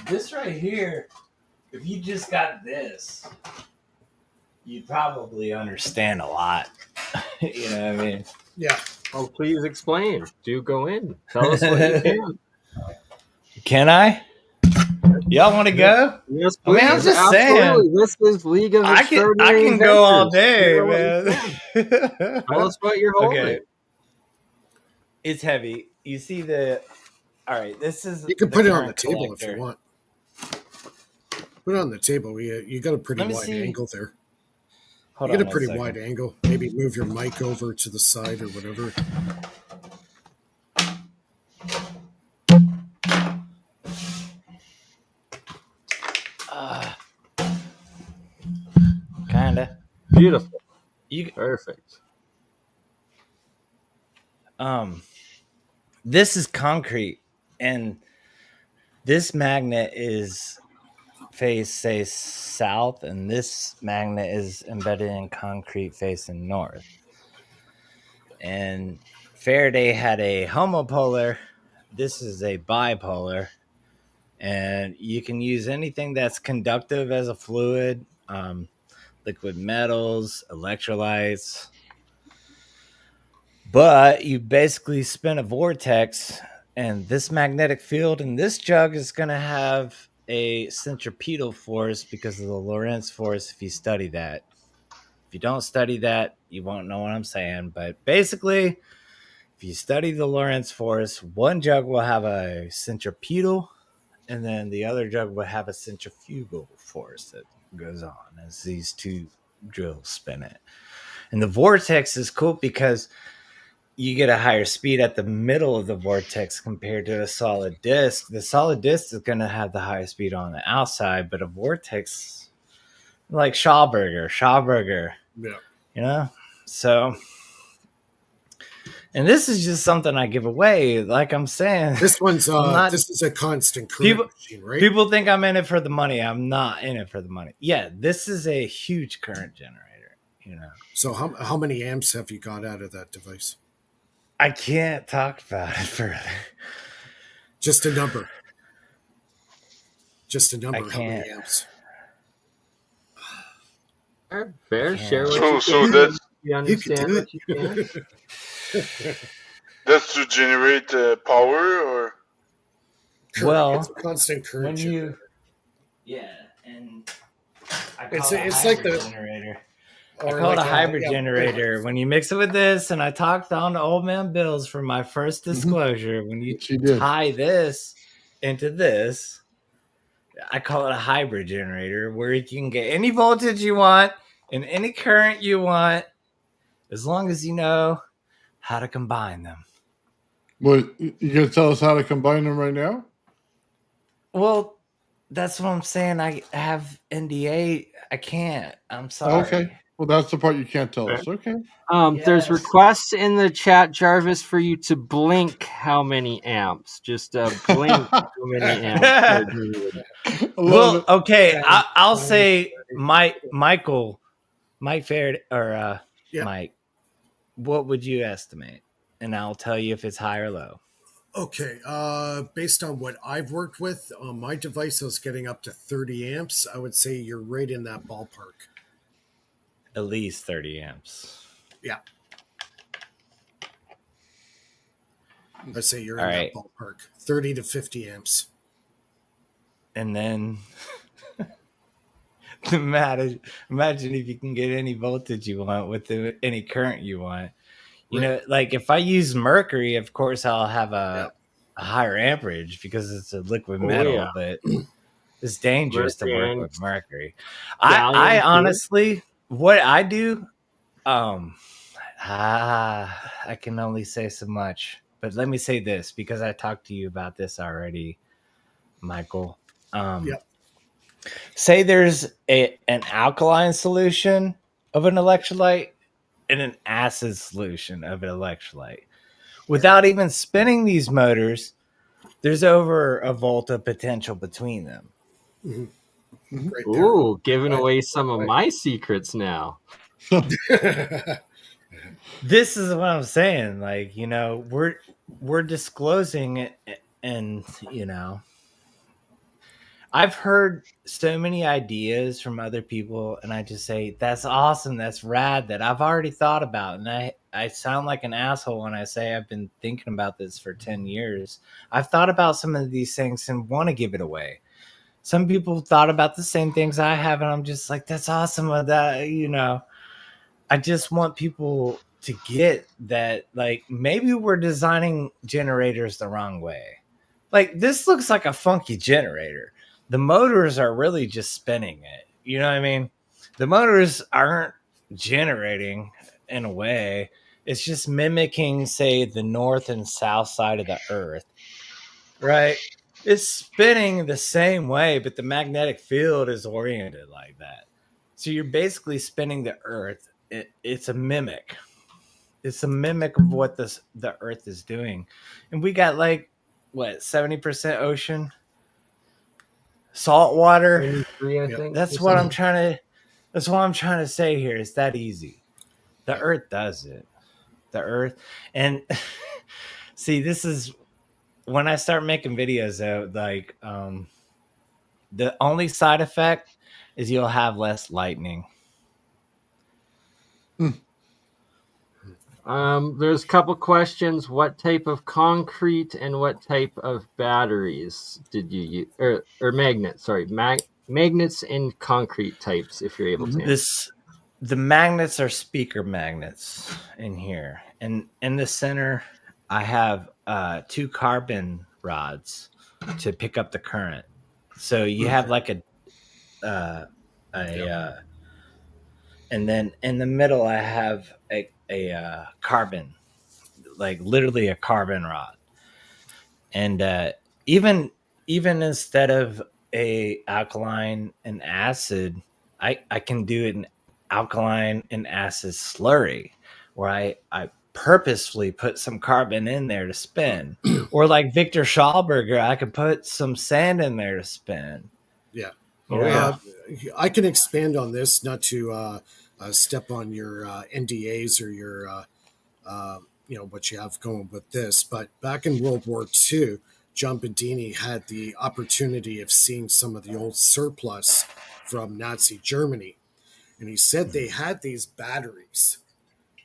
this right here, if you just got this, you'd probably understand a lot. You know what I mean? Yeah. Oh, please explain. Do go in. Tell us what you can. Can I? Y'all want to go? Yes, I mean, please. I'm just Absolutely. saying. This is League of I Extraordinary can go all Inventors. day, Share what you can. man. Tell us what you're holding. Okay. It's heavy. You see the... All right, this is You can put it on the current table if collector. you want. Put it on the table. You got a pretty Let me wide see. angle there. Hold You on got a one pretty second. wide angle. Maybe move your mic over to the side or whatever. Beautiful. You Perfect. this is concrete, and this magnet is say south, and this magnet is embedded in concrete facing north. And Faraday had a homopolar. This is a bipolar, and you can use anything that's conductive as a fluid, liquid metals, electrolytes. But you basically spin a vortex, and this magnetic field in this jug is going to have a centripetal force because of the Lorentz force. If you study that, if you don't study that, you won't know what I'm saying. But basically, if you study the Lorentz force, one jug will have a centripetal, and then the other jug will have a centrifugal force that goes on as these two drills spin it. And the vortex is cool because you get a higher speed at the middle of the vortex compared to a solid disk. The solid disk is going to have the highest speed on the outside, but a vortex like Schauberger, Yeah. you know? So, and this is just something I give away. Like I'm saying, This one's I'm not. this is a constant current machine, right? People think I'm in it for the money. I'm not in it for the money. Yeah, this is a huge current generator, you know. So how many amps have you got out of that device? I can't talk about it further. Just a number. Just a number. I How many can't. amps? All right, Bear, Yeah. share what So you can. that's You understand what you can. that's to generate power, or Well, it's a constant current when generator. yeah, and I It's call it a it's like hybrid the generator. I or call it like a hybrid yeah, generator. When you mix it with this, and I talked on to Old Man Bills for my first disclosure. When you She did. tie this into this, I call it a hybrid generator, where you can get any voltage you want and any current you want, as long as you know how to combine them. What, you gonna tell us how to combine them right now? Well, that's what I'm saying. I have NDA. I can't. I'm sorry. Okay. Well, that's the part you can't tell us. Okay. There's Yes. requests in the chat, Jarvis, for you to blink how many amps. Just blink how many amps. I love Well, it. okay. Yeah. I'll say Mike Faird, or Yeah. Mike. What would you estimate? And I'll tell you if it's high or low. Okay. Based on what I've worked with on my device, I was getting up to 30 amps. I would say you're right in that ballpark. At least 30 amps. Yeah. I'd say you're in All that right. ballpark. 30 to 50 amps. And then imagine if you can get any voltage you want with any current you want. You know, like if I use mercury, of course I'll have a higher amperage because it's a liquid metal, but it's dangerous to work Mercury with mercury. gallium I too? honestly, what I do, I can only say so much. But let me say this, because I talked to you about this already, Michael. Yep. Say there's an alkaline solution of an electrolyte and an acid solution of an electrolyte. Without even spinning these motors, there's over a volt of potential between them. Mm-hmm. Right there. Ooh, giving Right. away some of my secrets now. This is what I'm saying. Like, you know, we're disclosing it, and you know, I've heard so many ideas from other people, and I just say, that's awesome, that's rad, that I've already thought about. And I sound like an asshole when I say I've been thinking about this for 10 years. I've thought about some of these things and want to give it away. Some people thought about the same things I have, and I'm just like, that's awesome. That, you know, I just want people to get that, like, maybe we're designing generators the wrong way. Like, this looks like a funky generator. The motors are really just spinning it. You know what I mean? The motors aren't generating in a way. It's just mimicking, say, the north and south side of the earth, right? It's spinning the same way, but the magnetic field is oriented like that. So you're basically spinning the Earth. It's a mimic. It's a mimic of what the Earth is doing, and we got like what 70% ocean, salt water. 23, I Yeah. think. That's Or what I'm something. trying to. That's what I'm trying to say here. It's that easy. The Yeah. Earth does it. The Earth, and see, this is when I start making videos. Though, like, the only side effect is you'll have less lightning. There's a couple questions. What type of concrete and what type of batteries did you use? Or magnets, sorry. Magnets and concrete types, if you're able to answer. The magnets are speaker magnets in here, and in the center I have two carbon rods to pick up the current. So you have like uh, a Yeah. and then in the middle I have a carbon, like literally a carbon rod. And even even instead of a alkaline and acid, I can do an alkaline and acid slurry where I purposefully put some carbon in there to spin, or like Victor Schallberger, I could put some sand in there to spin. Yeah. You Oh, know, yeah. I can expand on this, not to step on your NDAs or your what you have going with this. But back in World War II, John Bedini had the opportunity of seeing some of the old surplus from Nazi Germany, and he said they had these batteries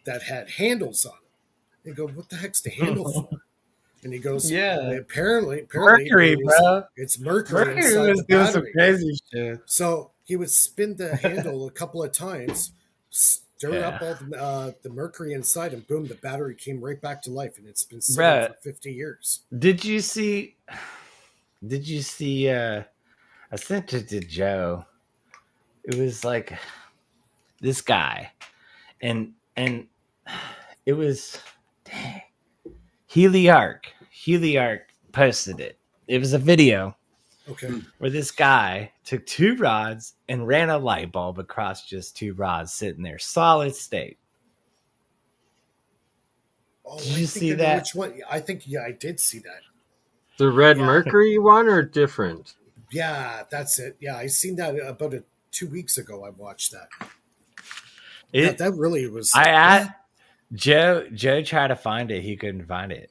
that had handles on them. They go, "What the heck's the handle for?" And he goes, yeah, apparently Mercury, there was bro. it's mercury Mercury inside the was doing some battery. crazy shit. So he would spin the handle a couple of times, stir up Yeah, all the mercury inside, and boom, the battery came right back to life, and it's been sitting bro. for 50 years. Did you see? Did you see? I sent it to Joe. It was like this guy, and it was dang, Heliarch. Heliarch posted it. It was a video Okay. where this guy took two rods and ran a light bulb across just two rods sitting there, solid state. Oh, Did I you think see I know that? which one. I think, yeah, I did see that. The red Yeah. mercury one or different? Yeah, that's it. Yeah, I seen that about 2 weeks ago. I watched that. Yeah, It. that really was I like, at what? Joe. Joe tried to find it. He couldn't find it.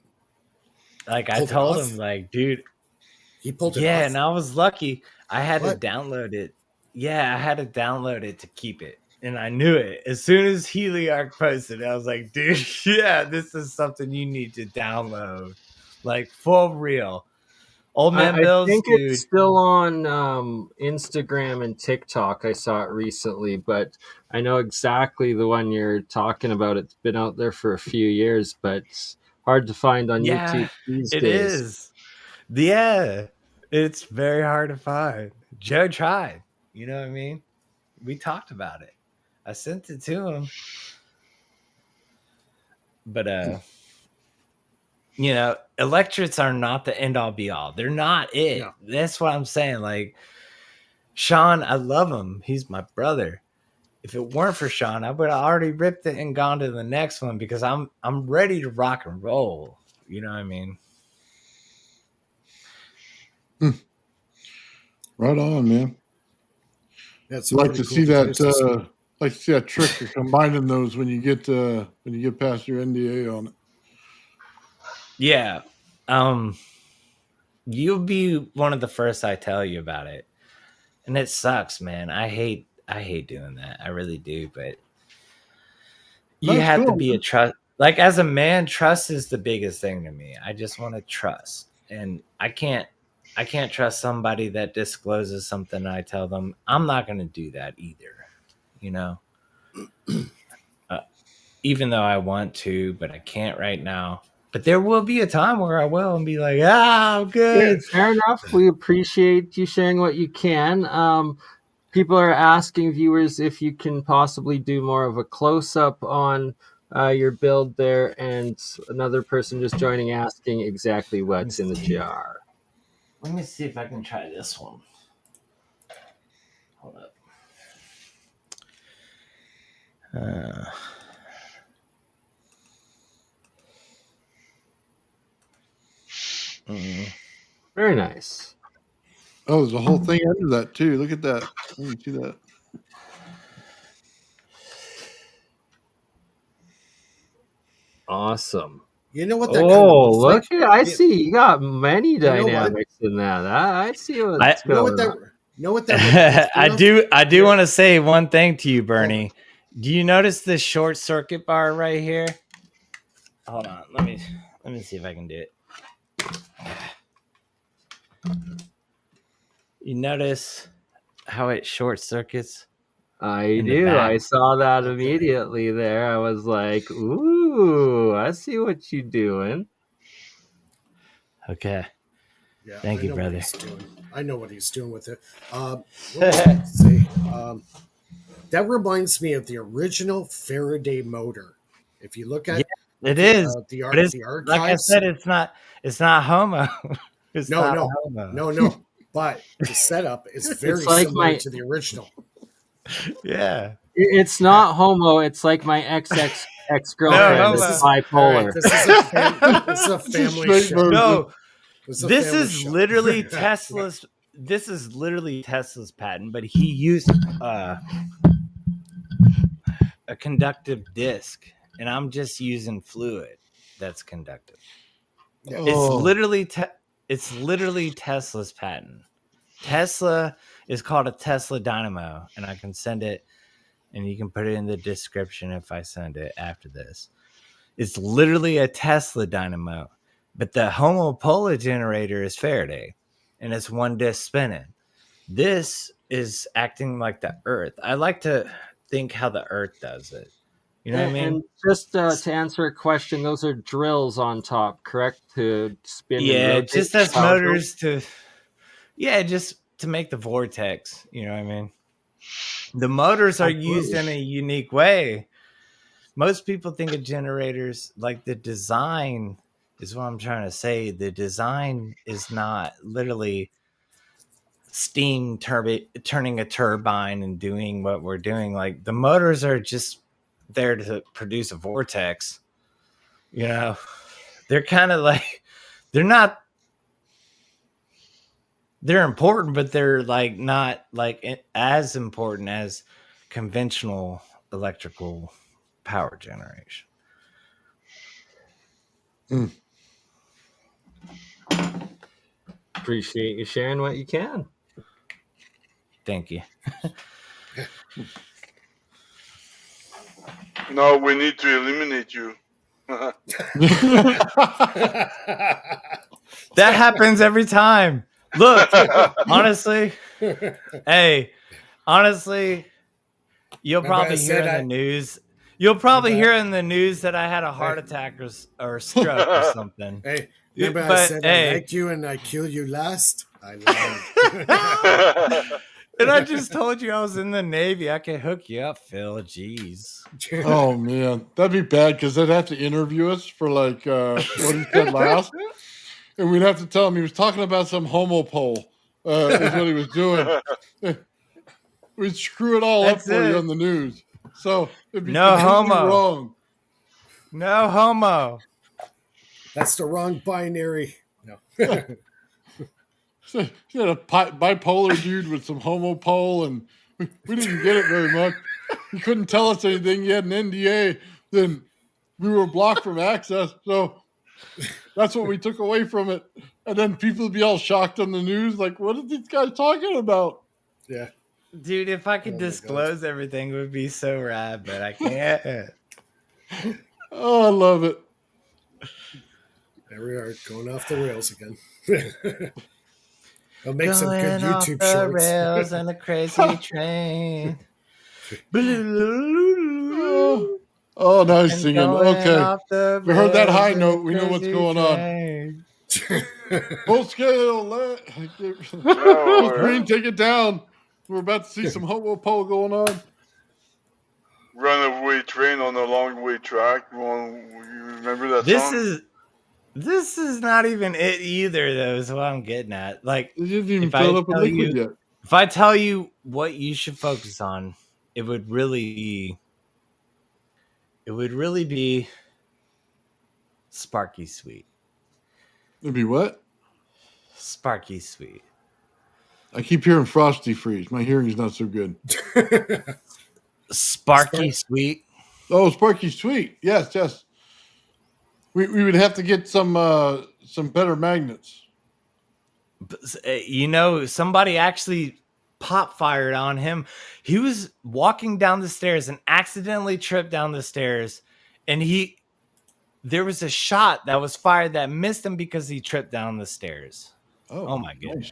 Like I Pulled it told him, off? like, dude, He pulled it yeah, and off? I was lucky. I had to What? download it. Yeah, I had to download it to keep it. And I knew it. As soon as Heliarch posted, I was like, dude, yeah, this is something you need to download. Like for real. Old Man I Bills, think it's dude. still on Instagram and TikTok. I saw it recently, but I know exactly the one you're talking about. It's been out there for a few years, but it's hard to find on Yeah, YouTube these it days. is. Yeah. It's very hard to find. Joe tried. You know what I mean? We talked about it. I sent it to him. But electrics are not the end all be all. They're not it. Yeah. That's what I'm saying. Like Sean, I love him. He's my brother. If it weren't for Sean, I would have already ripped it and gone to the next one because I'm ready to rock and roll. You know what I mean? Right on, man. That's I'd some like pretty to cool see that. devices. Like to see that trick of combining those when you get past your NDA on it. Yeah. You'll be one of the first I tell you about it. And it sucks, man. I hate doing that. I really do, but No, you it's have to cool. be a trust. Like as a man, trust is the biggest thing to me. I just want to trust, and I can't trust somebody that discloses something. I tell them I'm not going to do that either. You know, uh, even though I want to, but I can't right now. But there will be a time where I will and be like, I'm Yeah, good. fair enough. We appreciate you sharing what you can. People are asking viewers if you can possibly do more of a close up on your build there, and another person just joining asking exactly Let me what's in the see. jar. Let me see if I can try this one. Hold up. Uh, Very nice. Oh, there's a whole thing under that too. Look at that. Let me see that. Awesome. You know what that kind of Oh, looks look like? at I see you got many know what? dynamics in that. I see what's I- You know what going that? on. You know what that reminds me I of? do Yeah. want to say one thing to you, Bernie. Do you notice this short circuit bar right here? Hold on, let me see if I can do it. You notice how it short circuits? I in the do. back? I saw that Okay. immediately there. I was like, ooh, I see what you doing. Okay. Yeah, Thank I you, know brother. what he's doing. I know what he's doing with it. What was I going to say? That reminds me of the original Faraday motor. If you look at It is. the But it's the like I archives, said, it's not homo. It's no, not no, homo. no. But the setup is very like similar my- to the original. Yeah. It's not homo. It's like my ex No, girlfriend is homo. All bipolar. right, this is a family straight show. version. No, This is, a this family is show. literally Tesla's. This is literally Tesla's patent, but he used a conductive disc, and I'm just using fluid that's conductive. Yeah. Oh, It's literally Tesla's patent. Tesla is called a Tesla dynamo, and I can send it, and you can put it in the description if I send it after this. It's literally a Tesla dynamo, but the homopolar generator is Faraday, and it's one disc spinning. This is acting like the Earth. I like to think how the Earth does it. You know what I mean? And just to answer a question, those are drills on top, correct? To spin and Yeah, rotate. just as power motors to, yeah, just to make the vortex. You know what I mean? The motors are used in a unique way. Most people think of generators like the design is what I'm trying to say. The design is not literally steam turning a turbine and doing what we're doing. Like the motors are just there to produce a vortex. You know, they're kind of like they're not they're important, but they're like not like as important as conventional electrical power generation. Appreciate you sharing what you can. Thank you. No, we need to eliminate you. That happens every time. Look, honestly, hey, honestly, you'll Remember I probably hear said in the I- news. You'll probably Remember- hear in the news that I had a heart attack or stroke or something. Hey, remember I But said I hey, liked you and I kill you last? I lied. and I just told you I was in the Navy. I could hook you up, Phil. Jeez. oh man, that'd be bad because they'd have to interview us for like what he said last, and we'd have to tell him he was talking about some homopole. Is what he was doing. We'd screw it all That's up for you it. on the news. So it'd be No completely homo. wrong. No homo. That's the wrong binary. No. So you had a bipolar dude with some homopole, and we didn't get it very much. He couldn't tell us anything. He had an NDA. Then we were blocked from access. So that's what we took away from it. And then people would be all shocked on the news, like, what are these guys talking about? Yeah. Dude, if I could Oh my God. disclose everything, it would be so rad, but I can't. Oh, I love it. There we are, going off the rails again. I'll make some good Going off YouTube the shorts. rails on the crazy train. Oh, nice And singing. going Okay. off the We heard that rails high on note. the We know what's crazy going on. train. Full scale. No, Green, take it down. We're about to see some homopole going on. runaway train on a long way track. You remember that song? This is not even it either, though, is what I'm getting at. Like, It didn't even if fill I up with tell liquid you, yet. if I tell you what you should focus on, it would really be it would really be Sparky Sweet. It'd be what? Sparky Sweet. I keep hearing Frosty Freeze. My hearing is not so good. Sparky Sweet. Oh, Sparky Sweet. Yes, yes. We would have to get some better magnets. You know, somebody actually pop fired on him. He was walking down the stairs and accidentally tripped down the stairs, and there was a shot that was fired that missed him because he tripped down the stairs. Oh my goodness.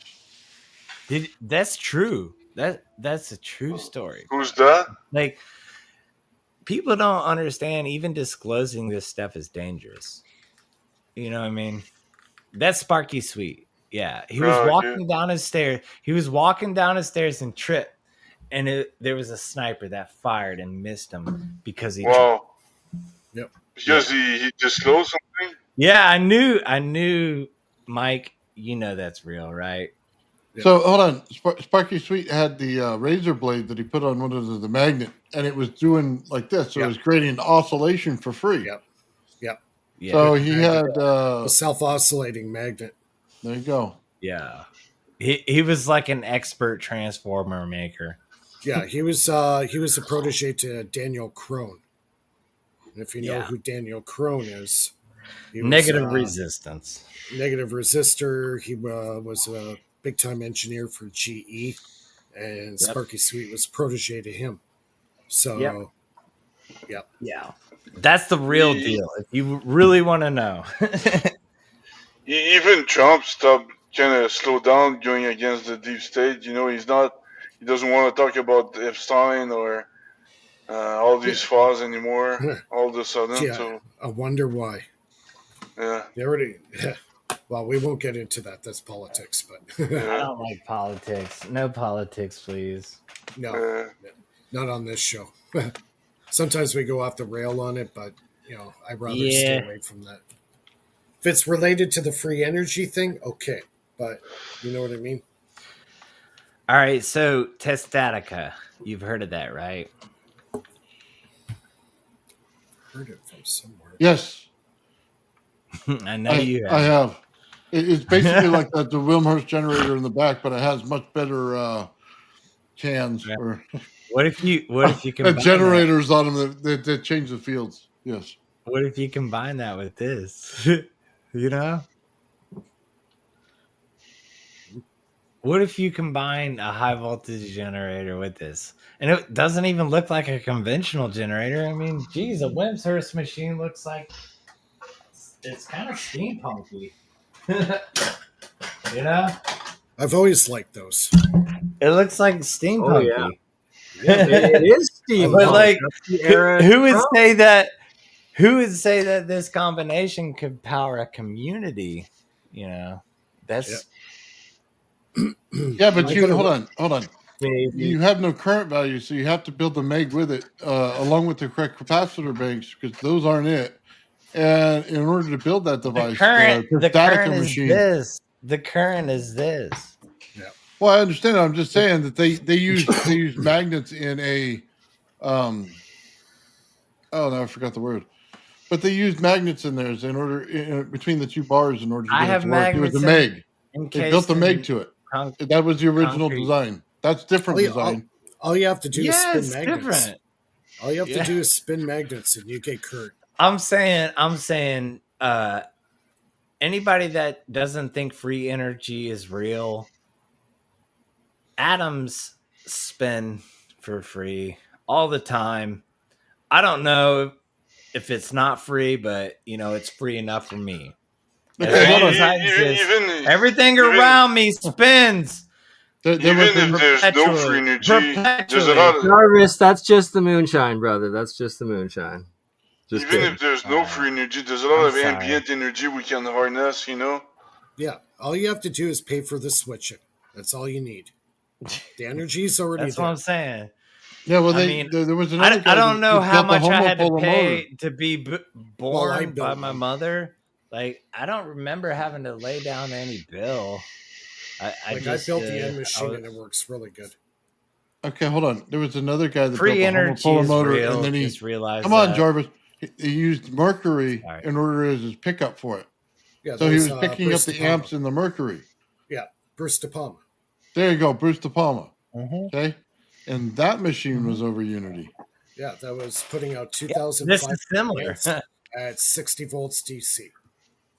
Nice. That's true. That's a true story. Who's that? Like, people don't understand even disclosing this stuff is dangerous. You know what I mean? That's Sparky Sweet. Yeah. He was walking down his stairs. He was walking down his stairs and tripped. And there was a sniper that fired and missed him because he tripped. Yep. Because he disclosed something? Yeah, I knew, Mike, you know that's real, right? Yep. So hold on. Sparky Sweet had the razor blade that he put on one of the magnet, and it was doing like this. So it was creating an oscillation for free. Yep. Yeah. So he had a self-oscillating magnet. There you go. Yeah. He was like an expert transformer maker. Yeah, he was a protege to Daniel Crone. And if you know who Daniel Crone is, he was, negative resistance. Negative resistor. He was a big-time engineer for GE, and Sparky Sweet was protege to him. So, yeah, that's the real deal. If you really want to know, even Trump stopped, kind of slowed down going against the deep state. You know, he doesn't want to talk about Epstein or all these files anymore. All of a sudden, so I wonder why. Yeah, they already. Well, we won't get into that. That's politics, but I don't like politics. No politics, please. No, not on this show. Sometimes we go off the rail on it, but I'd rather stay away from that. If it's related to the free energy thing, okay, but you know what I mean. All right, so Testatica, you've heard of that, right? Heard it from somewhere. Yes, I know you have. I have. It's basically like the Wilmhurst generator in the back, but it has much better cans. Yeah. Or what if you combine generators on them that change the fields? Yes. What if you combine that with this? You know? What if you combine a high voltage generator with this? And it doesn't even look like a conventional generator. I mean, geez, a Wimshurst machine looks like it's kind of steampunky. You know? I've always liked those. It looks like steampunky. Oh, yeah. It is steampunk. But like, who would say that? Who would say that this combination could power a community? You know, that's yeah. But hold on. Maybe. You have no current value, so you have to build the meg with it, along with the correct capacitor banks, because those aren't it. And in order to build that device, the current is this. The current is this. Yeah. Well, I understand. I'm just saying that they use magnets in a oh no, I forgot the word. But they use magnets in there in order between the two bars in order to get it to work. It was the meg. They built the meg to it. That was the original design. That's different design. All you have to do is spin magnets. Different. All you have to do is spin magnets, and you get current. I'm saying, anybody that doesn't think free energy is real, atoms spin for free all the time. I don't know if it's not free, but it's free enough for me. Everything around me spins. Even if there's no free energy, there's a lot of Jarvis. That's just the moonshine, brother. That's just the moonshine. Even if there's no free energy, there's a lot of ambient energy we can harness. Yeah, all you have to do is pay for the switching. That's all you need. The energy's already That's there. what I'm saying. Yeah, well, there was another. I don't know how much I had to pay to be born by my mother. Like, I don't remember having to lay down any bill. I built the end machine and it works really good. Okay, hold on. There was another guy that free built energy a homopolar is motor, real. and then he realized. Come on, Jarvis. He used mercury Sorry. in order as his pickup for it. Yeah, So that he was was picking Bruce up De the Palma. amps in the mercury. Yeah, Bruce De Palma. There you go, Bruce De Palma. Mm-hmm. Okay. And that machine was over Unity. Yeah, that was putting out Yeah, this 2,500 is similar. amps at 60 volts DC.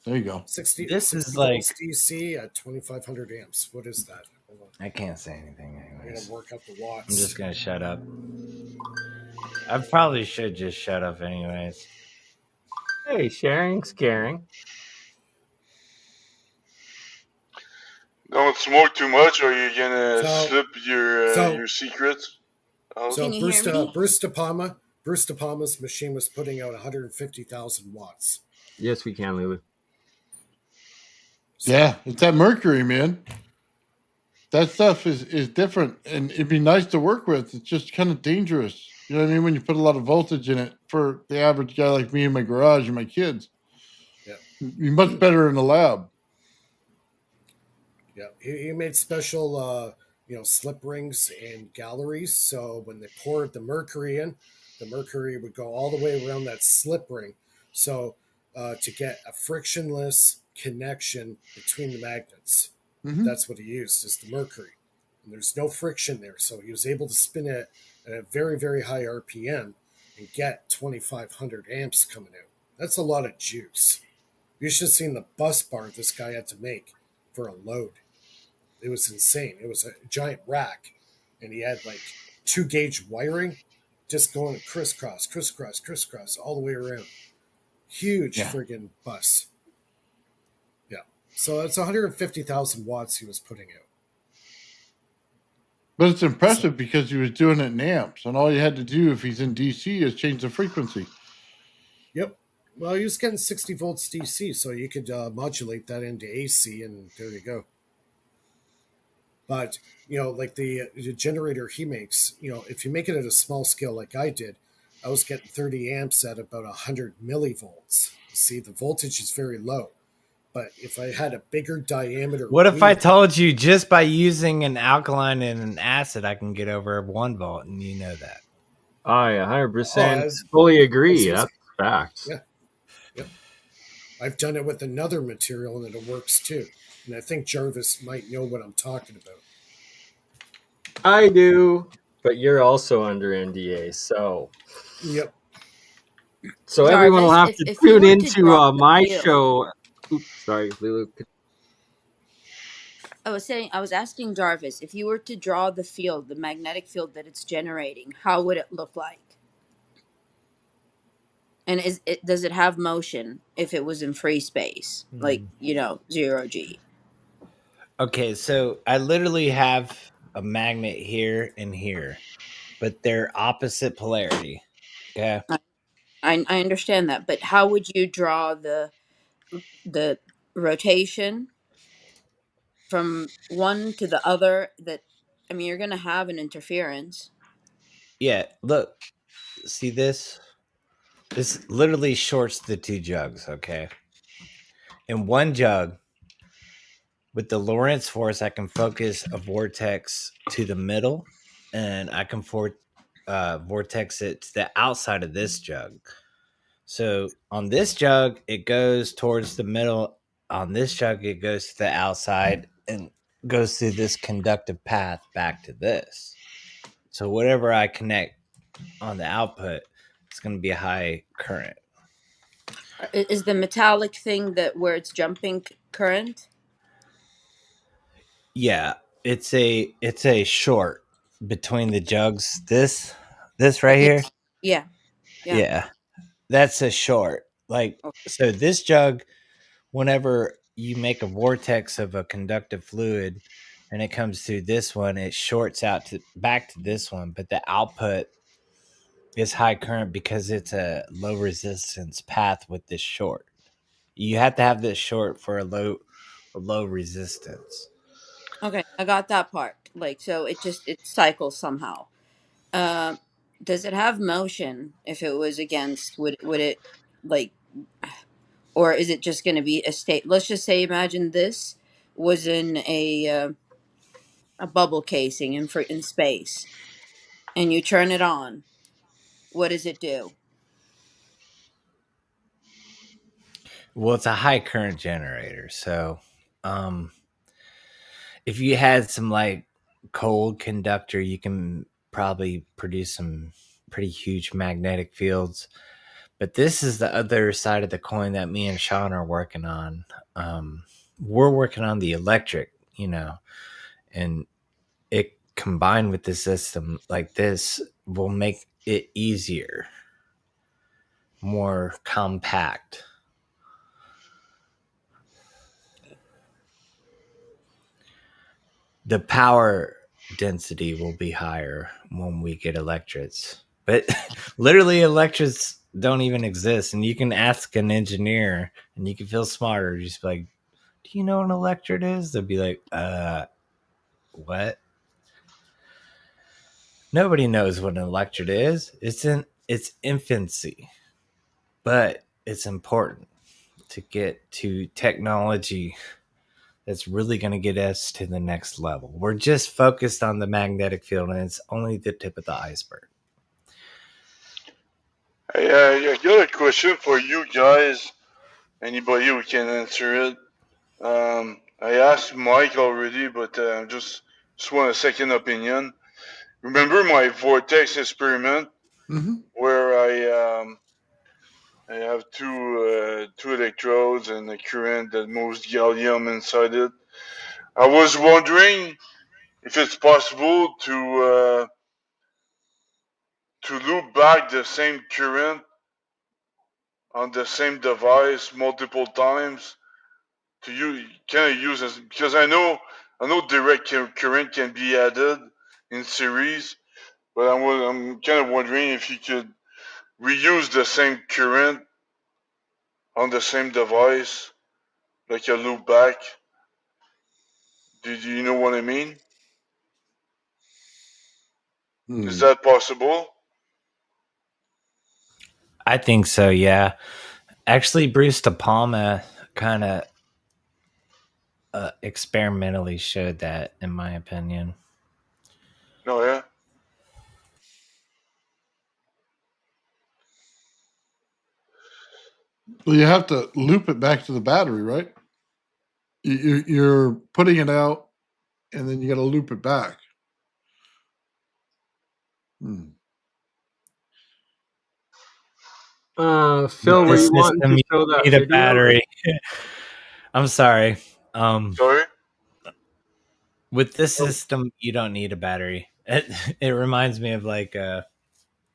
There you go. 60, This 60 is like, volts DC at 2,500 amps. What is that? Hold on. I can't say anything I'm going anyways. to work out the I'm watts. just gonna shut up. I probably should just shut up anyways. Hey, sharing's caring. Don't smoke too much, or you're gonna So- slip so- your secrets out. So Can you hear me? Bruce De Palma's machine was putting out 150,000 watts. Yes, we can, Lulu. So, Yeah, it's that mercury, man. That stuff is different, and it'd be nice to work with. It's just kind of dangerous. You know what I mean? When you put a lot of voltage in it for the average guy like me in my garage and my kids. Yeah. You're much better in the lab. yeah, he made special, slip rings and galleries. So when they poured the mercury in, the mercury would go all the way around that slip ring. So to get a frictionless connection between the magnets, Mhm. that's what he used is the mercury. And there's no friction there. So he was able to spin it at a very, very high RPM and get 2,500 amps coming out. That's a lot of juice. You should have seen the bus bar this guy had to make for a load. It was insane. It was a giant rack, and he had like 2 gauge wiring just going crisscross, crisscross, crisscross all the way around. Huge Yeah. friggin' bus. Yeah. So that's 150,000 watts he was putting out. But it's impressive because he was doing it in amps, and all you had to do if he's in DC is change the frequency. Yep. Well, he was getting 60 volts DC, so you could modulate that into AC, and there you go. But like the generator he makes, if you make it at a small scale like I did, I was getting 30 amps at about 100 millivolts. See, the voltage is very low. But if I had a bigger diameter, What if I wheel- told you just by using an alkaline and an acid, I can get over 1 volt, and you know that? I 100% Oh, as- fully agree. as- That's facts. Yeah. I've done it with another material and it works too. And I think Jarvis might know what I'm talking about. I do, but you're also under NDA, so Yep. everyone will Jarvis, have if, to if you tune were to into draw the my field, show. Oops, sorry, Lulu. I was asking Jarvis, if you were to draw the field, the magnetic field that it's generating, how would it look like? And does it have motion if it was in free space, like 0G? Okay, so I literally have a magnet here and here, but they're opposite polarity. Okay. I understand that, but how would you draw the rotation from one to the other? That I mean, you're going to have an interference. Yeah, look, see this? This literally shorts the 2 jugs, okay? In one jug, with the Lorentz force, I can focus a vortex to the middle, and I can vortex it to the outside of this jug. So on this jug, it goes towards the middle. On this jug, it goes to the outside and goes through this conductive path back to this. So whatever I connect on the output, it's going to be a high current. Is the metallic thing that where it's jumping current? Yeah, it's a short between the jugs. This right Yeah, here. yeah, yeah. Yeah. That's a short. Like, Okay. so this jug, whenever you make a vortex of a conductive fluid and it comes through this one, it shorts out to back to this one, but the output is high current because it's a low resistance path with this short. You have to have this short for a low resistance. Okay, I got that part. Like, so it cycles somehow. Uh, does it have motion? If it was against, would it like, or is it just going to be a state? Let's just say, imagine this was in a bubble casing in space, and you turn it on. What does it do? Well, it's a high current generator, so um, if you had some like cold conductor, you can probably produce some pretty huge magnetic fields. But this is the other side of the coin that me and Sean are working on. We're working on the electric, and it combined with the system like this will make it easier, more compact. The power density will be higher when we get electrics. But literally, electrics don't even exist. And you can ask an engineer and you can feel smarter. Just be like, do you know what an electret is? They'll be like, what? Nobody knows what an electret is. It's in its infancy, but it's important to get to technology that's really going to get us to the next level. We're just focused on the magnetic field, and it's only the tip of the iceberg. I got a question for you guys. Anybody who can answer it. I asked Mike already, but just want a second opinion. Remember my vortex experiment where I have two electrodes and a current that moves gallium inside it. I was wondering if it's possible to loop back the same current on the same device multiple times to use as, because I know direct current can be added in series, but I'm kind of wondering if you could reuse the same current on the same device, like a loop back. Do you know what I mean? Is that possible? I think so, yeah. Actually, Bruce De Palma kind of experimentally showed that, in my opinion. No, yeah. Well, you have to loop it back to the battery, right? You're putting it out, and then you got to loop it back. Phil, were you wanting to you show that need a video? battery. I'm sorry. Sorry? With this system, you don't need a battery. It reminds me of like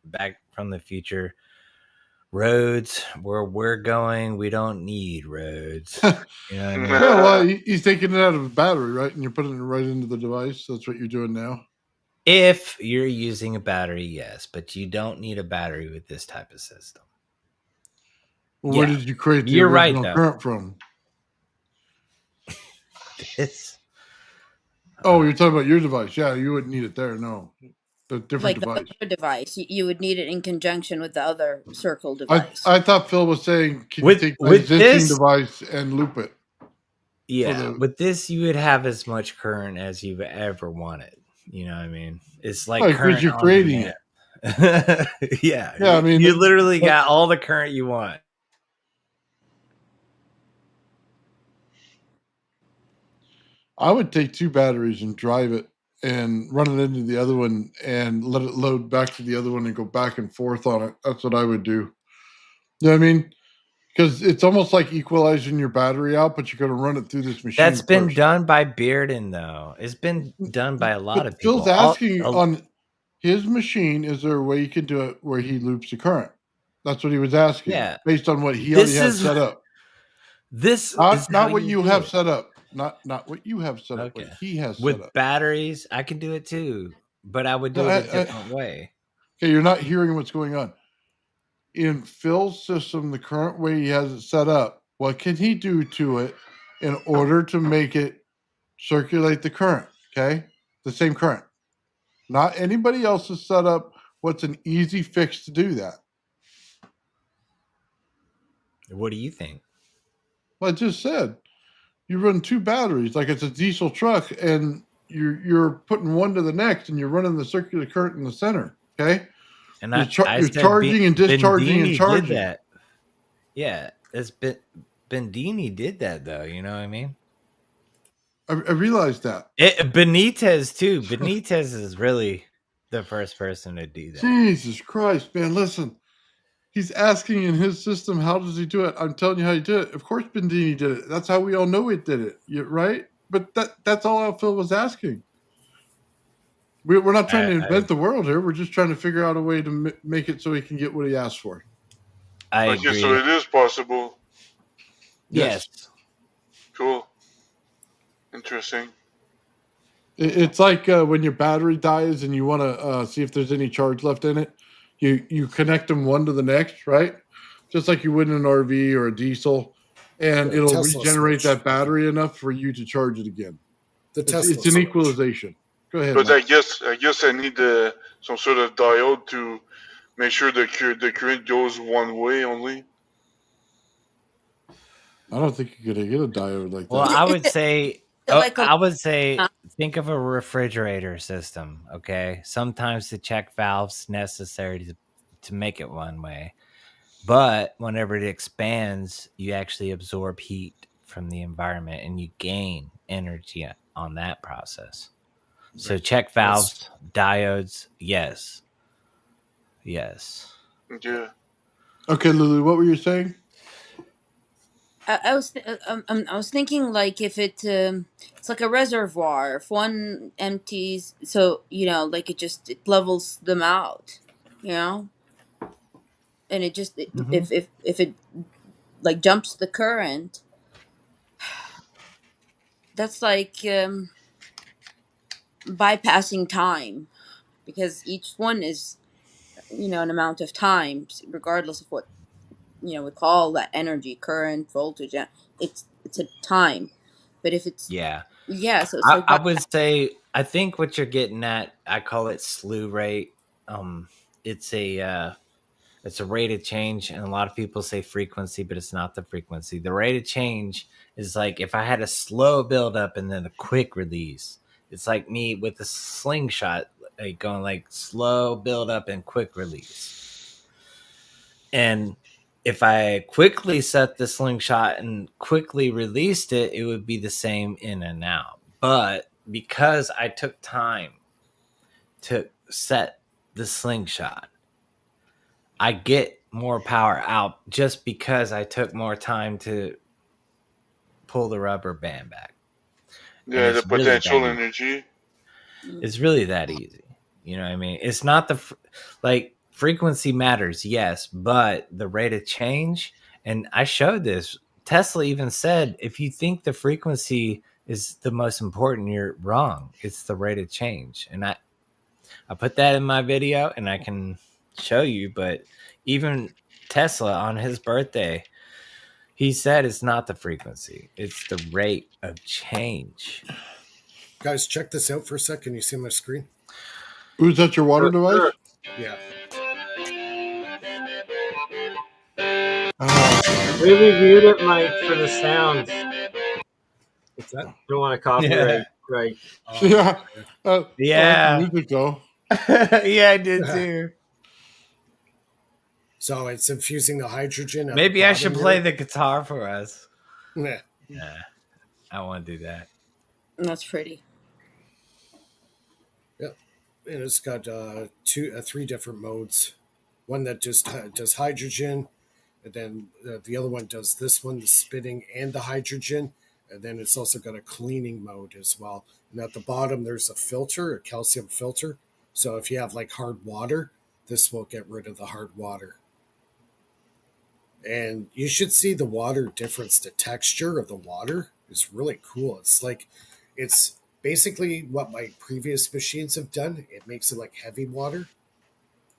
Back from the Future. Roads, where we're going, we don't need roads. You know what I mean? Yeah, well, he's taking it out of a battery, right? And you're putting it right into the device. That's what you're doing now. If you're using a battery, yes, but you don't need a battery with this type of system. Well, where did you create the original current from? This. Oh, you're talking about your device. Yeah, you wouldn't need it there. No, a different Like device. the other device, you would need it in conjunction with the other circle device. I thought Phil was saying, can you take the existing device and loop it? Yeah, with this, you would have as much current as you've ever wanted. You know what I mean? It's like current because you're creating it. Yeah. I mean, you literally got all the current you want. I would take two batteries and drive it and run it into the other one and let it load back to the other one and go back and forth on it. That's what I would do. You know what I mean? Because it's almost like equalizing your battery out, but you're going to run it through this machine. That's been done by Bearden, though. It's been done by a lot of people. Phil's asking on his machine, is there a way you can do it where he loops the current? That's what he was asking. Yeah. Based on what he already has set up. This is not what you have set up. Not what you have set up. Okay. What he has with set up. Batteries, I can do it too, but I would do it a different way. Okay, you're not hearing what's going on. In Phil's system, the current way he has it set up, what can he do to it in order to make it circulate the current? Okay, the same current. Not anybody else's setup. What's an easy fix to do that? What do you think? Well, I just said you run two batteries like it's a diesel truck, and you're putting one to the next, and you're running the circular current in the center. Okay, and you're charging and discharging and charging. Did that. Yeah, it's been Bendini did that though. You know what I mean? I realized that. Benitez too. Benitez is really the first person to do that. Jesus Christ, man! Listen, he's asking in his system, how does he do it? I'm telling you how he did it. Of course, Bendini did it. That's how we all know it did it, right? But that's all Phil was asking. We're not trying to invent the world here. We're just trying to figure out a way to make it so he can get what he asked for. I Okay, agree. so it is possible. Yes. Cool. Interesting. It's like when your battery dies and you want to see if there's any charge left in it. You connect them one to the next, right? Just like you would in an RV or a diesel, and The it'll Tesla regenerate switch. that battery enough for you to charge it again. The Tesla It's an switch. equalization. Go ahead, But Mike. I guess I need some sort of diode to make sure the current goes one way only. I don't think you're gonna get a diode like Well, that. I would say, Like a, I would say, huh? think of a refrigerator system. Okay, sometimes the check valve's necessary to make it one way, but whenever it expands, you actually absorb heat from the environment and you gain energy on that process. So check valves, diodes, yes. Yeah. Okay, Lulu, what were you saying? I was thinking like if it's like a reservoir. If one empties, so like it levels them out, you know, and it just Mhm. if it like jumps the current, that's like bypassing time because each one is an amount of time, regardless of what we call that energy, current, voltage. It's a time, but if it's Yeah. so it's like I would say I think what you're getting at, I call it slew rate. Um, it's a rate of change, and a lot of people say frequency, but it's not the frequency. The rate of change is like if I had a slow build up and then a quick release. It's like me with a slingshot, like going like slow build up and quick release. And if I quickly set the slingshot and quickly released it, it would be the same in and out. But because I took time to set the slingshot, I get more power out just because I took more time to pull the rubber band back. And Yeah, the it's really that potential easy. energy. It's really that easy. You know what I mean? It's not like frequency matters, yes, but the rate of change, and I showed this. Tesla even said if you think the frequency is the most important, you're wrong. It's the rate of change. And I put that in my video and I can show you, but even Tesla on his birthday, he said it's not the frequency, it's the rate of change. Guys, check this out for a sec. Can you see my screen? Is that your water device? Yeah. Really mute it, Mike, for the sounds. What's that? Don't want a copyright strike. Yeah. I like the Yeah. music though. Yeah, I did too. So it's infusing the hydrogen. At Maybe the I should bottom play here. the guitar for us. Yeah. Nah, I want to do that. that's pretty. Yep. And it's got three different modes. One that just does hydrogen, and then the other one does this one, the spinning and the hydrogen, and then it's also got a cleaning mode as well. And at the bottom, there's a filter, a calcium filter. So if you have like hard water, this will get rid of the hard water. And you should see the water difference. The texture of the water is really cool. It's basically what my previous machines have done. It makes it like heavy water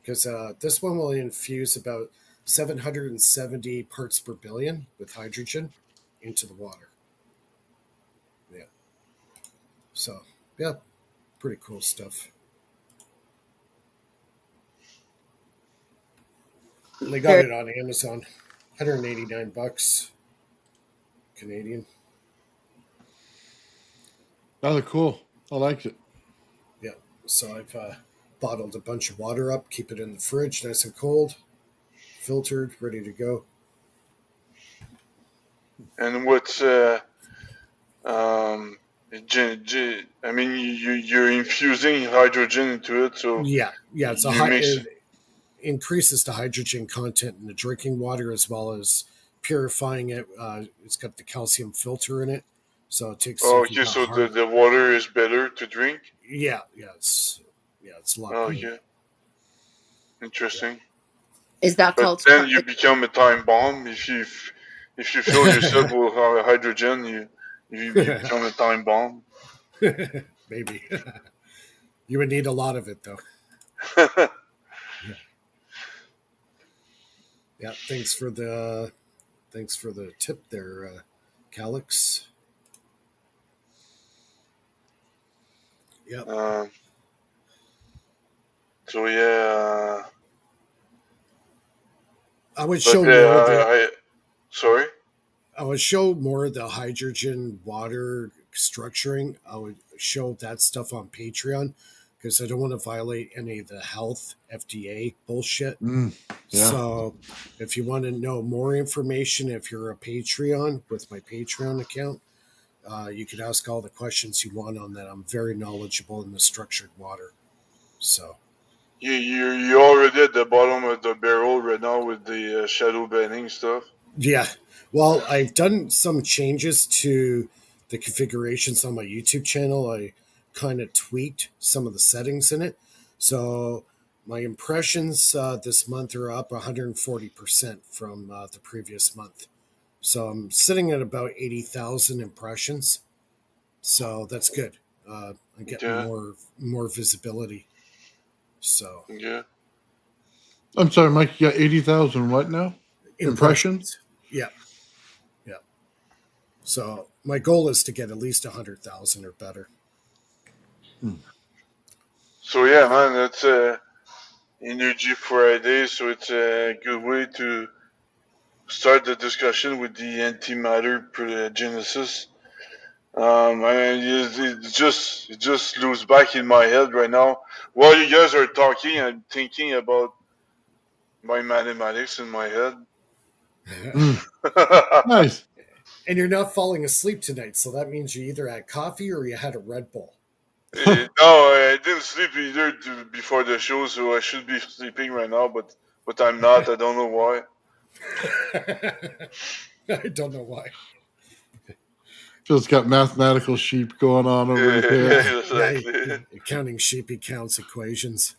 because this one will infuse about 770 parts per billion with hydrogen into the water. Yeah. So, yeah, pretty cool stuff. And they got Very it on Amazon, 189 bucks Canadian. That look cool. I liked it. Yeah. So I've bottled a bunch of water up, keep it in the fridge, nice and cold, filtered, ready to go. And what's I mean, you're infusing hydrogen into it, so Yeah, it's a you high. mix. It increases the hydrogen content in the drinking water as well as purifying it. It's got the calcium filter in it, so it takes Oh, if you okay, got so hard. the water is better to drink. It's a lot Oh, better. okay, interesting. Is that But called then you become a time bomb if you fill yourself with hydrogen. You become a time bomb. Maybe you would need a lot of it though. Yeah, yeah. Thanks for the tip there, Calix. Yep. um, so yeah, I would but show more of the sorry. I would show more of the hydrogen water structuring. I would show that stuff on Patreon because I don't want to violate any of the health FDA bullshit. Yeah. So if you want to know more information, if you're a Patreon with my Patreon account, you can ask all the questions you want on that. I'm very knowledgeable in the structured water. So You already at the bottom of the barrel right now with the shadow banning stuff. yeah, well, I've done some changes to the configurations on my YouTube channel. I kind of tweaked some of the settings in it. So my impressions this month are up 140% from the previous month. So I'm sitting at about 80,000 impressions. So that's good. I'm getting Yeah, more visibility. So yeah. I'm sorry, Mike. You got 80,000 what now? Impression? impressions, yeah, yeah. So my goal is to get at least 100,000 or better. So yeah, man, that's Energy Friday. So it's a good way to start the discussion with the antimatter genesis. And it just loops back in my head right now. While you guys are talking, I'm thinking about my mathematics in my head. Nice. And you're not falling asleep tonight, so that means you either had coffee or you had a Red Bull. No, I didn't sleep either before the show, so I should be sleeping right now, but I'm not. I don't know why. I don't know why. Phil's got mathematical sheep going on over his head. Yeah, Exactly. counting sheep, he counts equations.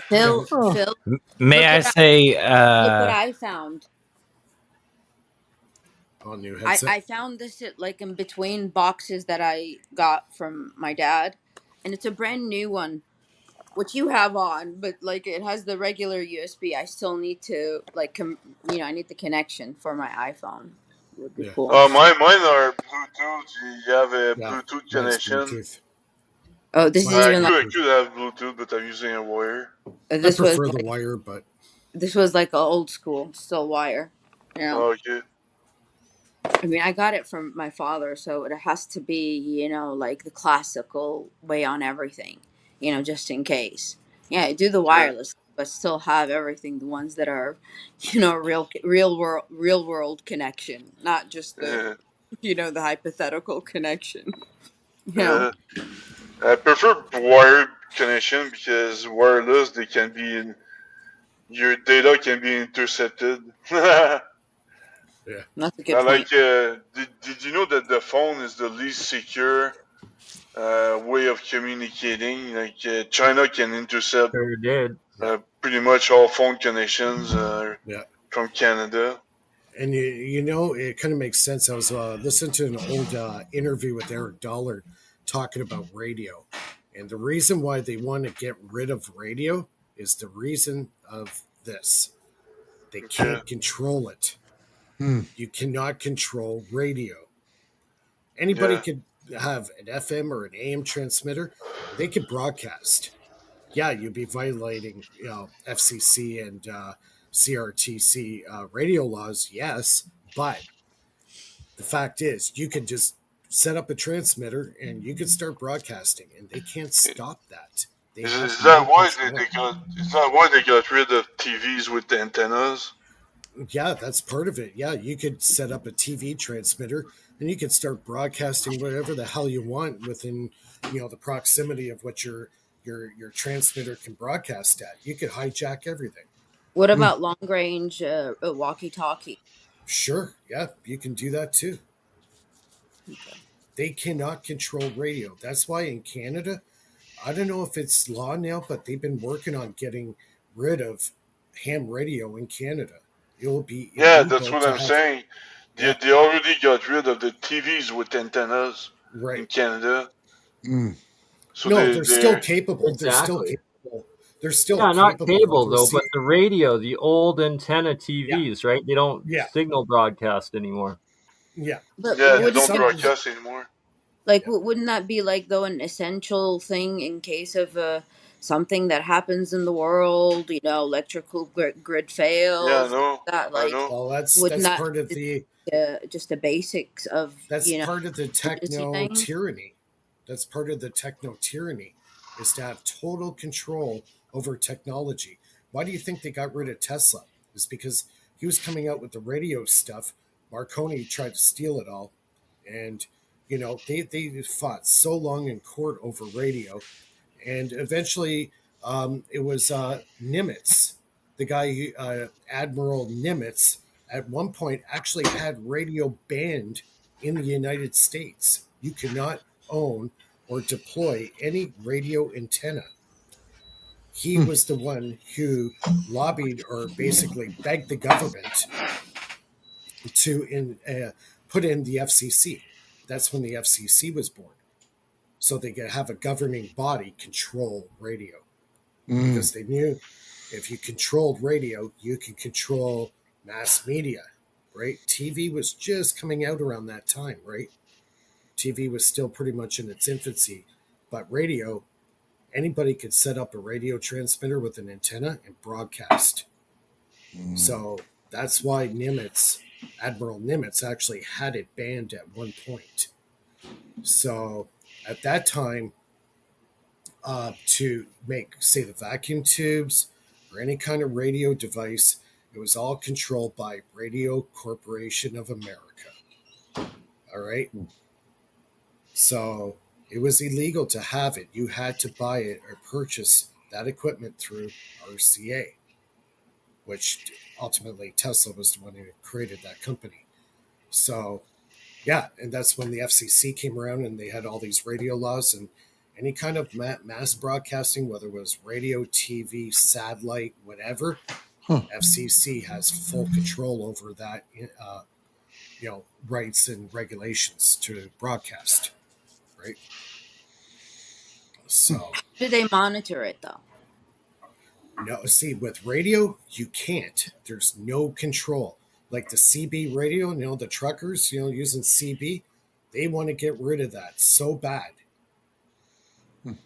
Phil? Oh. Phil, May look I what say, look what I found. On new I headset. I found this at, like, in between boxes that I got from my dad, and it's a brand new one, which you have on, but like it has the regular USB. I still need to I need the connection for my iPhone. It would be Yeah, cool. Mine are Bluetooth. You have a yeah. Bluetooth Mine's connection. Bluetooth. Oh, this is Mine's even like I Bluetooth. could have Bluetooth, but I'm using a wire. I this was prefer the like wire, but this was like a old school, still wire. You know, Okay. I mean, I got it from my father, so it has to be, like the classical way on everything, just in case. Yeah, I do the Yeah. wireless, but still have everything, the ones that are, real world connection, not just the, Yeah. the hypothetical connection. You know, Yeah. I prefer wired connection because wireless they can be in your data can be intercepted. Now, yeah. that's a good point. like, did you know that the phone is the least secure way of communicating? Like, China can intercept Sure did. pretty much all phone connections Yeah. from Canada. And it kind of makes sense. I was listening to an old interview with Eric Dollar talking about radio. And the reason why they want to get rid of radio is the reason of this. They Okay. can't control it. You cannot control radio. Anybody Yeah. could have an FM or an AM transmitter. They could broadcast. Yeah, you'd be violating, FCC and CRTC radio laws. Yes, but the fact is, you could just set up a transmitter and you could start broadcasting, and they can't stop that. They have Is no that why control. they got? Is that why they got rid of TVs with the antennas? Yeah, that's part of it. Yeah, you could set up a TV transmitter and you could start broadcasting whatever the hell you want within, the proximity of what your transmitter can broadcast at. You could hijack everything. What Mm. about long range walkie talkie? Sure, yeah, you can do that too. Okay. They cannot control radio. That's why in Canada, I don't know if it's law now, but they've been working on getting rid of ham radio in Canada. It will be Yeah, that's illegal what to I'm have. saying. They, Yeah, they already got rid of the TVs with antennas in right. Canada. Mm. So No, they they're still they capable. They're still Exactly. capable. They're still Yeah, not capable of cable though, but receiving. the radio, the old antenna Yeah, TVs, right? They don't yeah, signal broadcast anymore. yeah, But yeah, yeah. they wouldn't don't it Some, broadcast anymore. like yeah, wouldn't that be like though an essential thing in case of something that happens in the world? Electrical grid Yeah, I fails, know. that I like know. well, that's wouldn't that's that part of be the just the basics of that's part of the emergency techno thing? tyranny. That's part of the techno tyranny is to have total control over technology. Why do you think they got rid of Tesla? It's because he was coming out with the radio stuff. Marconi tried to steal it all, and they fought so long in court over radio, and eventually it was Nimitz, the guy Admiral Nimitz, at one point actually had radio banned in the United States. You cannot own or deploy any radio antenna. He Mm. was the one who lobbied or basically begged the government to put in the FCC. That's when the FCC was born, so they could have a governing body control radio, Mm. because they knew if you controlled radio, you can control mass media, right? TV was just coming out around that time, right? TV was still pretty much in its infancy, but radio, anybody could set up a radio transmitter with an antenna and broadcast. Mm. So that's why Admiral Nimitz, actually had it banned at one point. So at that time, to make, say, the vacuum tubes or any kind of radio device, it was all controlled by Radio Corporation of America. All right. So it was illegal to have it. You had to buy it or purchase that equipment through RCA, which ultimately Tesla was the one who created that company. So, yeah, and that's when the FCC came around and they had all these radio laws, and any kind of mass broadcasting, whether it was radio, TV, satellite, whatever, Huh. FCC has full control over that, rights and regulations to broadcast, right? So, Do they monitor it though? no, see, with radio, you can't. There's no control. Like the CB radio, the truckers, using CB, they want to get rid of that so bad.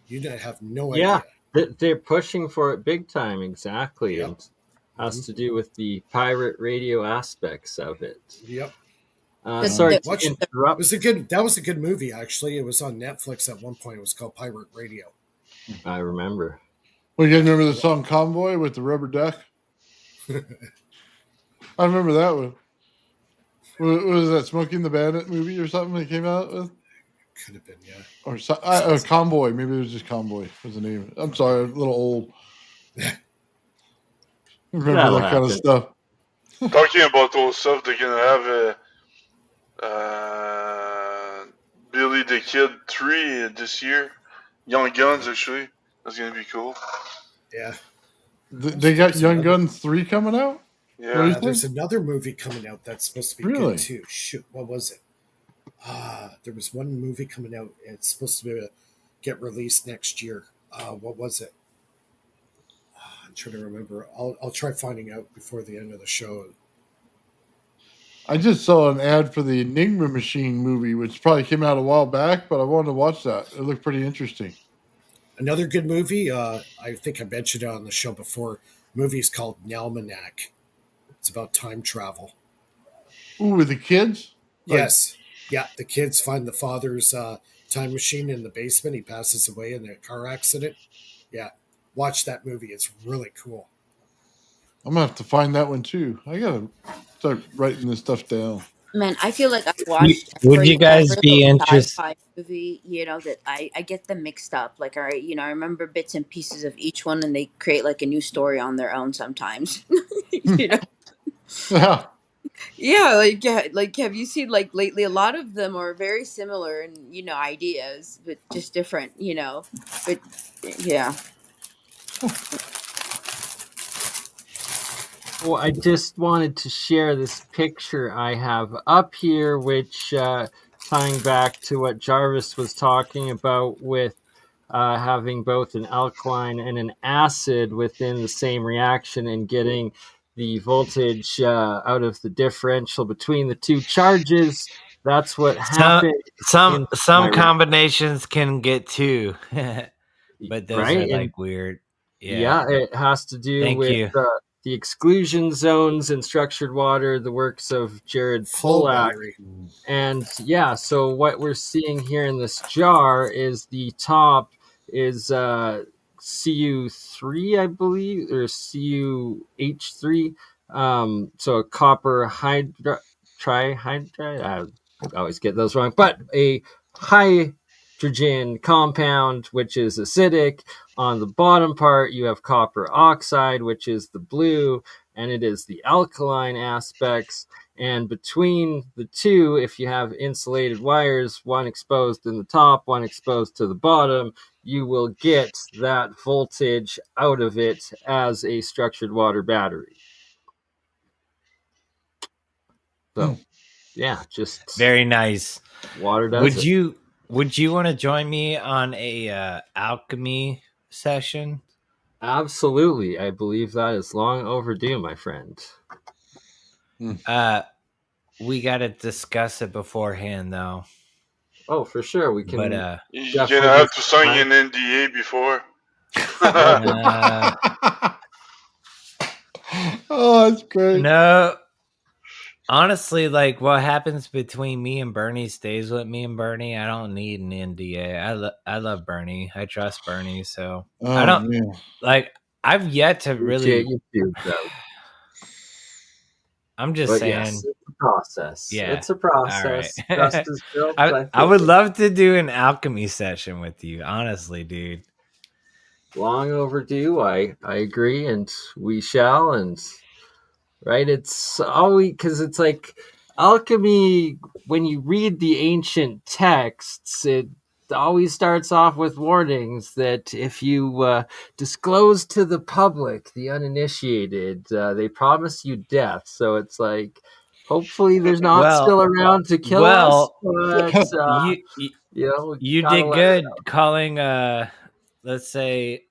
You have no Yeah, idea. they're pushing for it big time. Exactly, Yep. and has to do with the pirate radio aspects of it. Yep. Sorry to Watch. interrupt. That was a good movie, actually. It was on Netflix at one point. It was called Pirate Radio. I remember. Well, you guys remember the song "Convoy" with the rubber duck? I remember that one. Was that Smokey and the Bandit movie or something they came out with? Could have been, yeah. Or Convoy. Maybe it was just Convoy was the name. I'm sorry, a little old. Remember That'll that kind of happen. stuff. Talking about old stuff, they're gonna have Billy the Kid 3 this year. Young Guns, actually. That's gonna be cool. Yeah. They got Young Guns 3 coming out? Yeah. Yeah, there's another movie coming out that's supposed to be Really? good too. Shoot, what was it? There was one movie coming out. And it's supposed to get released next year. What was it? I'm trying to remember. I'll try finding out before the end of the show. I just saw an ad for the Enigma Machine movie, which probably came out a while back, but I wanted to watch that. It looked pretty interesting. Another good movie. I think I mentioned it on the show before. Movie is called Nalmanac. It's about time travel. Ooh, with the kids? Yes. Yeah, the kids find the father's time machine in the basement. He passes away in a car accident. Yeah, watch that movie. It's really cool. I'm gonna have to find that one too. I gotta start writing this stuff down. Man, I feel like I've Would watched would you guys every be little interested? sci-fi movie, that I get them mixed up. Like, all right, I remember bits and pieces of each one, and they create like a new story on their own sometimes. you know? Yeah. Yeah, like, yeah, like, have you seen, like, lately? A lot of them are very similar in ideas, but just different. But yeah. Well, I just wanted to share this picture I have up here, which tying back to what Jarvis was talking about with having both an alkaline and an acid within the same reaction and getting the voltage out of the differential between the two charges. That's what Some happened some in my some combinations can get two, but those are right. And like weird. Yeah. yeah, it has to do Thank with you. the exclusion zones in structured water, the works of Jared Flow Polak. battery. And yeah, so what we're seeing here in this jar is the top is Cu3, I believe, or CuH3. So a copper trihydride. I always get those wrong, but a hydrogen compound which is acidic. On the bottom part, you have copper oxide, which is the blue, and it is the alkaline aspects. And between the two, if you have insulated wires, one exposed in the top, one exposed to the bottom, you will get that voltage out of it as a structured water battery. So, yeah, just Very nice. water does Would it. you would you want to join me on a alchemy session? Absolutely. I believe that is long overdue, my friend. Uh we got to discuss it beforehand though. Oh, for sure. We But can You're gonna definitely have get to some sign time. an NDA before. Oh, Oh, that's great. no, honestly, like what happens between me and Bernie stays with me and Bernie. I don't need an NDA. I love Bernie. I trust Bernie, so I Oh don't man. like. I've yet to appreciate really. you too, though. I'm just But yes, saying. it's a process. Yeah. It's a All right. process. Trust is built, I I feel would it. love to do an alchemy session with you. Honestly, dude. Long overdue. I agree, and we shall. And right, it's always because it's like alchemy. When you read the ancient texts, it always starts off with warnings that if you disclose to the public, the uninitiated, they promise you death. So it's like, hopefully, there's not Well, still around to kill us, well, but you we you gotta did let it good calling let's say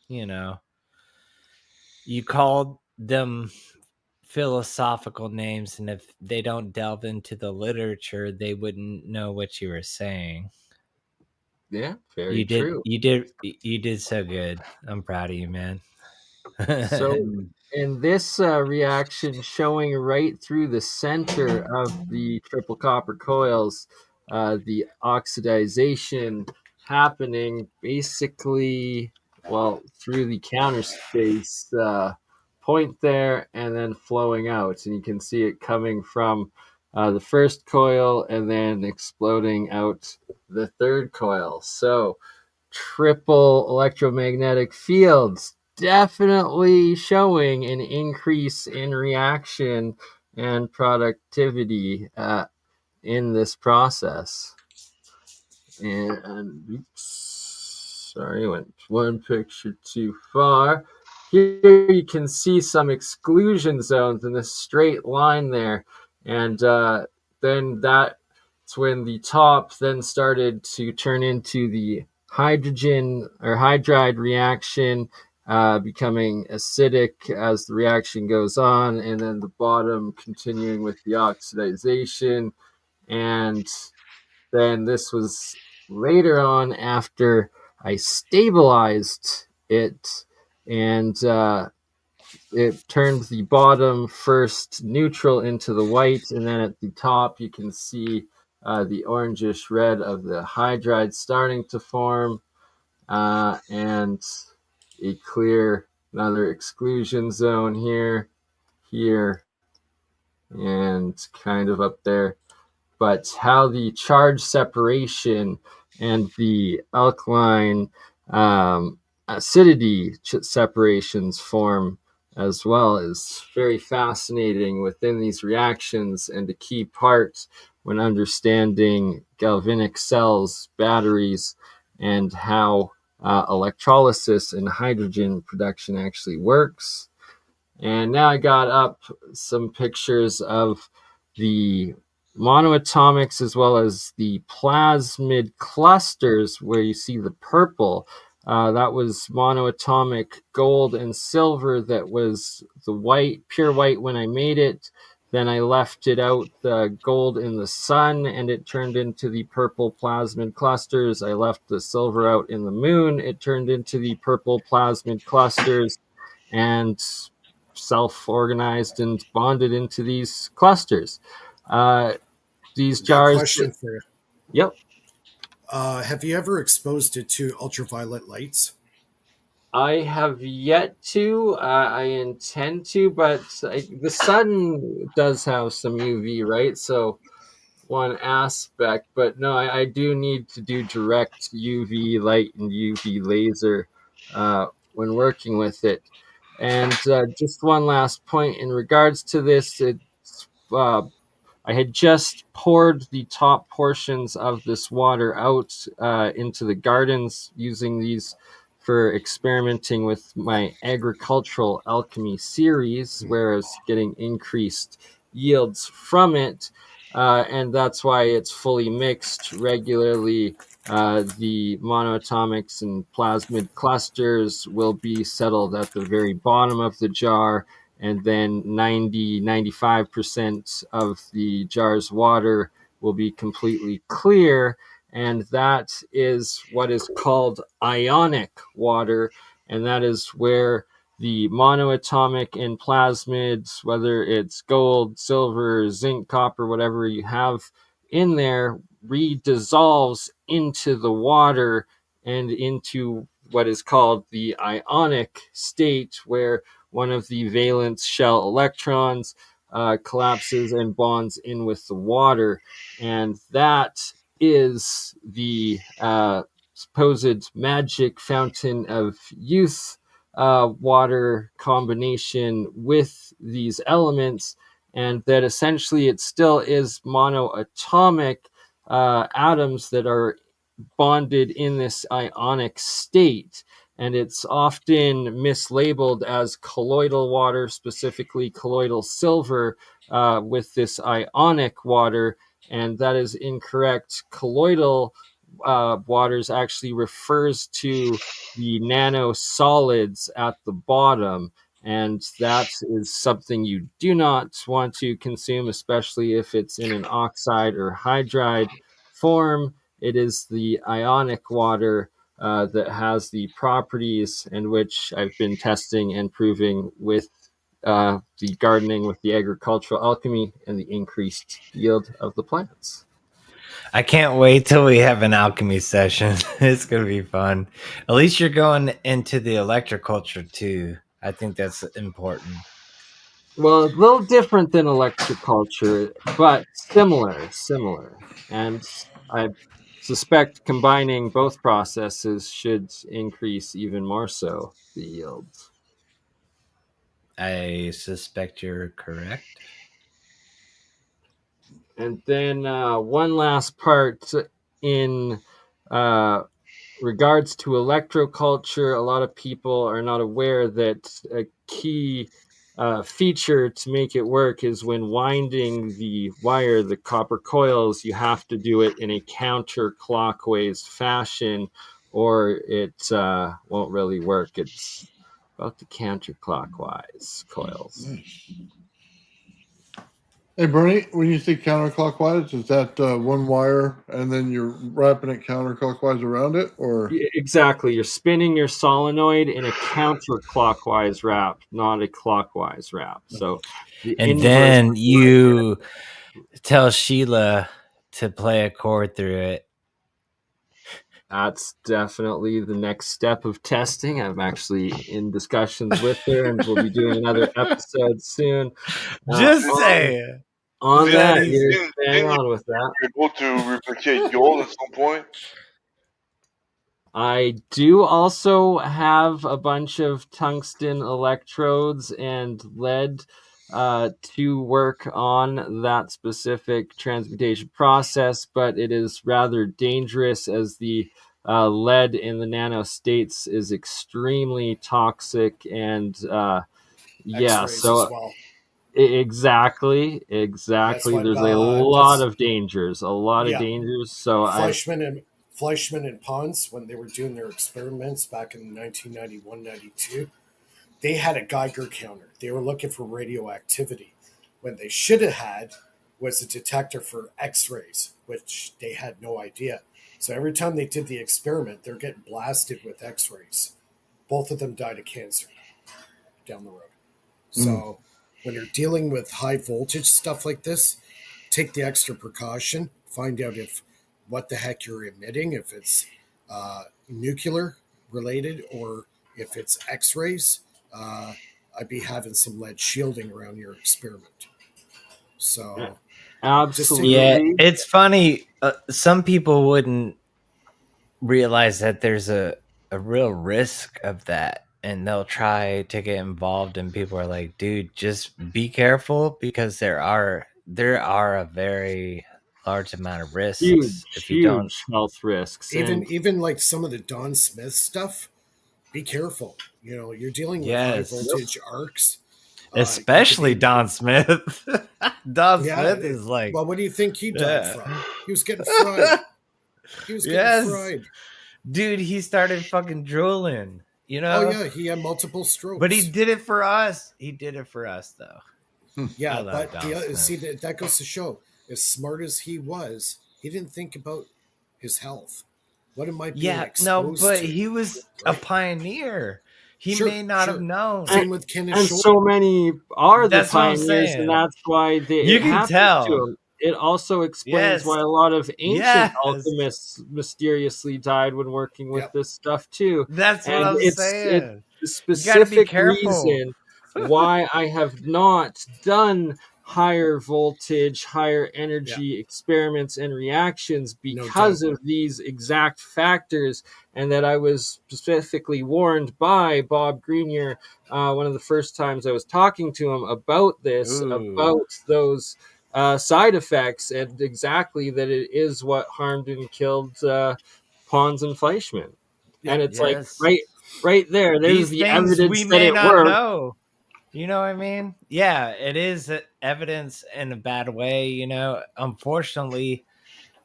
you know, you called them philosophical names, and if they don't delve into the literature, they wouldn't know what you were saying. Yeah, very true. You did so good. I'm proud of you, man. So, in this reaction, showing right through the center of the triple copper coils, the oxidization happening basically, well, through the counter space point there and then flowing out. And you can see it coming from the first coil and then exploding out the third coil. So, triple electromagnetic fields definitely showing an increase in reaction and productivity in this process. And oops, sorry, went one picture too far. Here you can see some exclusion zones in this straight line there. And then that's when the top then started to turn into the hydrogen or hydride reaction, becoming acidic as the reaction goes on. And then the bottom continuing with the oxidization. And then this was later on after I stabilized it and it turned the bottom first neutral into the white, and then at the top you can see the orangish red of the hydride starting to form, and a clear another exclusion zone here, and kind of up there. But how the charge separation and the alkaline acidity separations form as well is very fascinating within these reactions, and a key part when understanding galvanic cells, batteries, and how electrolysis and hydrogen production actually works. And now I got up some pictures of the monoatomics as well as the plasmid clusters where you see the purple. That was monoatomic gold and silver that was the white, pure white when I made it. Then I left it out the gold in the sun and it turned into the purple plasmid clusters. I left the silver out in the moon. It turned into the purple plasmid clusters. And self-organized and bonded into these clusters. These Got a jars. question for you. Yep. Have you ever exposed it to ultraviolet lights? I have yet to. I intend to, but the sun does have some UV, right? So one aspect, but no, I do need to do direct UV light and UV laser when working with it. And just one last point in regards to this, it's I had just poured the top portions of this water out into the gardens using these for experimenting with my agricultural alchemy series, where I was getting increased yields from it. And that's why it's fully mixed regularly. The monoatomics and plasmid clusters will be settled at the very bottom of the jar, and then 95% of the jar's water will be completely clear, and that is what is called ionic water, and that is where the monoatomic and plasmids, whether it's gold, silver, zinc, copper, whatever you have in there, redissolves into the water and into what is called the ionic state, where one of the valence shell electrons collapses and bonds in with the water. And that is the supposed magic fountain of youth water combination with these elements. And that essentially it still is monoatomic atoms that are bonded in this ionic state, and it's often mislabeled as colloidal water, specifically colloidal silver, with this ionic water, and that is incorrect. Colloidal waters actually refers to the nanosolids at the bottom, and that is something you do not want to consume, especially if it's in an oxide or hydride form. It is the ionic water that has the properties in which I've been testing and proving with the gardening, with the agricultural alchemy, and the increased yield of the plants. I can't wait till we have an alchemy session. It's going to be fun. At least you're going into the electroculture too. I think that's important. Well, a little different than electroculture, but similar. And I suspect combining both processes should increase even more so the yields. I suspect you're correct. And then one last part in regards to electroculture, a lot of people are not aware that a key feature to make it work is when winding the wire, the copper coils, you have to do it in a counterclockwise fashion, or it won't really work. It's about the counterclockwise coils. Hey, Bernie, when you say counterclockwise, is that one wire and then you're wrapping it counterclockwise around it, or? Exactly. You're spinning your solenoid in a counterclockwise wrap, not a clockwise wrap. So the And inverse. then you tell Sheila to play a chord through it. That's definitely the next step of testing. I'm actually in discussions with her, and we'll be doing another episode soon. Just On, saying. on That that, is- you're Didn't bang you on with that. be able to replicate gold at some point? I do also have a bunch of tungsten electrodes and lead to work on that specific transmutation process, but it is rather dangerous as the lead in the nano states is extremely toxic and yeah, X-rays so as well. exactly. That's There's what a lot of dangers, yeah, So Fleischmann and Pons, when they were doing their experiments back in 1991, 92, they had a Geiger counter. They were looking for radioactivity. When they should have had was a detector for X-rays, which they had no idea. So every time they did the experiment, they're getting blasted with X-rays. Both of them died of cancer down the road. So when you're dealing with high voltage stuff like this, take the extra precaution. Find out if what the heck you're emitting, if it's nuclear related or if it's X-rays. I'd be having some lead shielding around your experiment. So just take Yeah, absolutely. it's funny. Some people wouldn't realize that there's a real risk of that, and they'll try to get involved, and people are like, dude, just be careful, because there are a very large amount of risks if you don't. Huge health risks. And even like some of the Don Smith stuff, be careful. You know, you're dealing with high Yes. voltage arcs. Especially Don Smith. Don Yeah. Smith is like, Well, what do you think he died yeah. from? He was getting fried. He was getting Yes. fried. Dude, he started fucking drooling, you know? Oh yeah, he had multiple strokes. But he did it for us. He did it for us, though. Yeah, I love but Don Smith. see that goes to show, as smart as he was, he didn't think about his health. What am I being Yeah, exposed no, but to? he was a pioneer. He Sure, may not sure. have known. Same with Kenneth and Short. so many are the That's what I'm pioneers, saying. and that's why You it can happens tell. to them. It also explains Yes. why a lot of ancient Yes. alchemists mysteriously died when working with Yep. this stuff too. That's what And I'm it's saying. the You gotta be specific careful. reason why I have not done higher voltage, higher energy experiments and reactions because doubt. of these exact factors, and that I was specifically warned by Bob Grenier one of the first times I was talking to him about this, Ooh. about those side effects, and exactly that it is what harmed and killed Pons and Fleischmann. Yep. And it's Yes. like right there, there's These the things evidence we that may it not worked. know. You know what I mean? Yeah, it is evidence in a bad way, you know. Unfortunately,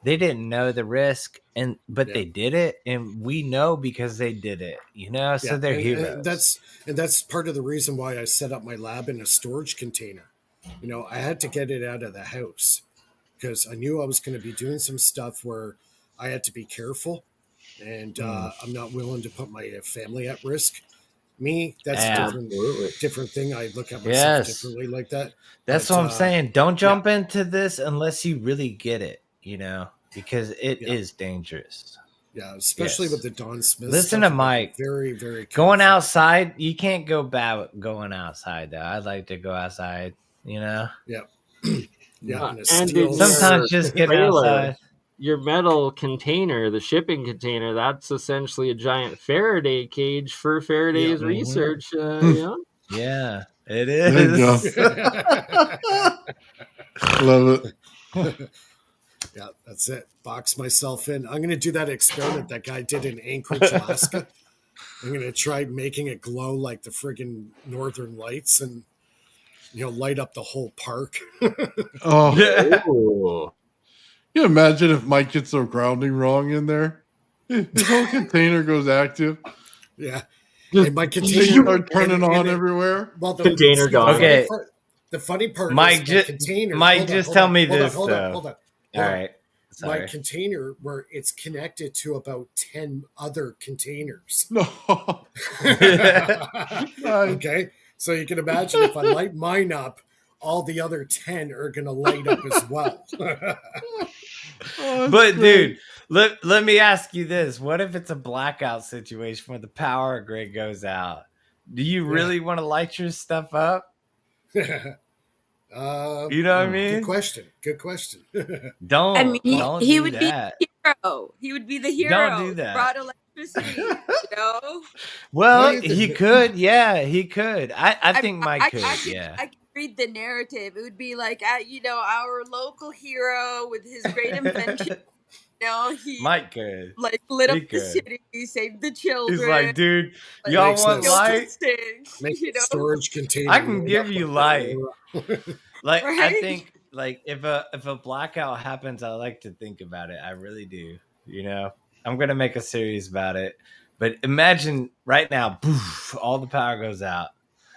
they didn't know the risk, but they did it, and we know because they did it, you know. So they're heroes. And that's part of the reason why I set up my lab in a storage container. You know, I had to get it out of the house because I knew I was going to be doing some stuff where I had to be careful, and I'm not willing to put my family at risk. Me, that's a different thing. I look at myself differently like that. That's what I'm saying. Don't jump into this unless you really get it, you know, because it is dangerous. Yeah, especially with the Don Smith. Listen stuff, to Mike. Very, very careful. Going outside. You can't go bad going outside, though. I'd like to go outside, you know? Yeah. And sometimes just get outside. Your metal container, the shipping container, that's essentially a giant Faraday cage for Faraday's research. You know? Yeah, it is. There you go. Love it. Yeah, that's it. Box myself in. I'm going to do that experiment that guy did in Anchorage, Alaska. I'm going to try making it glow like the friggin' Northern Lights and, you know, light up the whole park. Oh. You imagine if Mike gets their grounding wrong in there? His whole container goes active. Yeah. Just, and my container start turning on everywhere. Well, the container gone. Okay. The funny part Mike, is my container. Mike, tell me this. Hold on. All right. Sorry. My container where it's connected to about 10 other containers. No. Okay. So you can imagine if I light mine up, all the other 10 are going to light up as well. Oh, that's But great. dude, let me ask you this: what if it's a blackout situation where the power grid goes out? Do you Yeah. really want to light your stuff up? You know what I Oh. Good mean? question. Good question. I mean, Well, Don't he do would be that. the hero. He would be the Don't hero do who that. brought electricity. You know, Well, hey, he could. Yeah, he could. I I mean, think Mike could. Yeah. I could read the narrative. It would be like, our local hero with his great invention. He Mike could. like lit He up the could. city, saved the He's children, like, dude, like y'all makes want this killed the light? sick. make You a know, storage I container can light give up you like an light. aurora. Like I right? think like if a blackout happens, I like to think about it. I really do. You know, I'm gonna make a series about it. But imagine right now, poof, all the power goes out.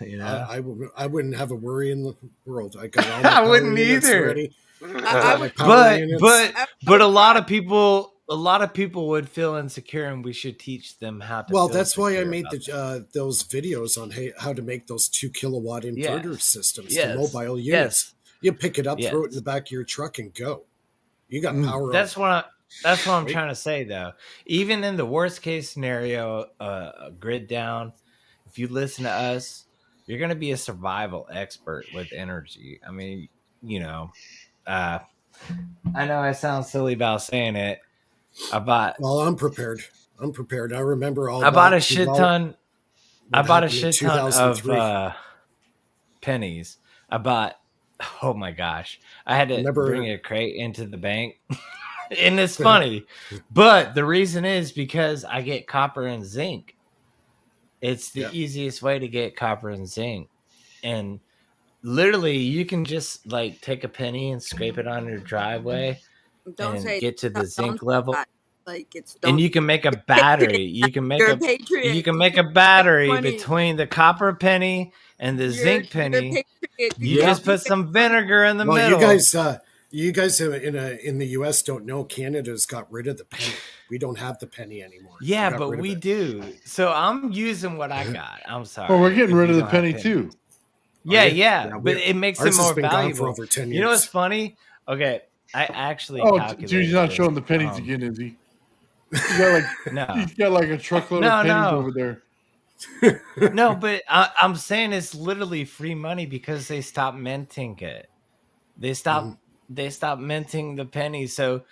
You know, I wouldn't have a worry in the world. I got all my I power wouldn't units either. ready. I I got would, my power units. I But would cry. a lot of people would feel insecure, and we should teach them how to Well, feel that's why I secure made about that. those videos on how to make those 2 kilowatt inverter Yes, systems, the yes, mobile units. yes, You pick it up, throw it in the yes. back of your truck, and go. You got Mm. power on, That's what that's what I'm right? trying to say though. Even in the worst case scenario, a grid down, if you listen to us, you're going to be a survival expert with energy. I mean, you know, uh, I know I sound silly about saying it. I bought Well, I'm prepared. I'm prepared. I remember all I bought a back to shit ton. I what bought a happened in shit ton of 2003. pennies. I bought. Oh my gosh! I had to bring Remember? a crate into the bank. And it's funny, but the reason is because I get copper and zinc. It's the Yeah. easiest way to get copper and zinc. And literally, you can just like take a penny and scrape it on your driveway Don't and say get to the don't zinc say level. that. Like it's And don't. you can make a You're a patriot. battery. You're a patriot. You You can make can't a battery spend money. between the copper penny and the zinc You're a penny. patriot. You You Yep. can't just be put spending some money. vinegar in the Well, middle. you guys in the U.S. don't know Canada's got rid of the penny. We don't have the penny anymore. They Yeah, got but rid of we it. do. So I'm using what I got. I'm Well, we're sorry getting if rid you of the don't have penny penny. too. Are Yeah, you? yeah, Yeah, but it makes it ours has more been gone for valuable. over 10 You know what's years. funny? Okay, I actually Oh, dude, he's calculated not this. showing the pennies again, is he? He got like No, he's got like a truckload of no, pennies no, over there. no. But I'm saying it's literally free money because they stopped minting it. They Mhm. stopped. They stopped minting the pennies, so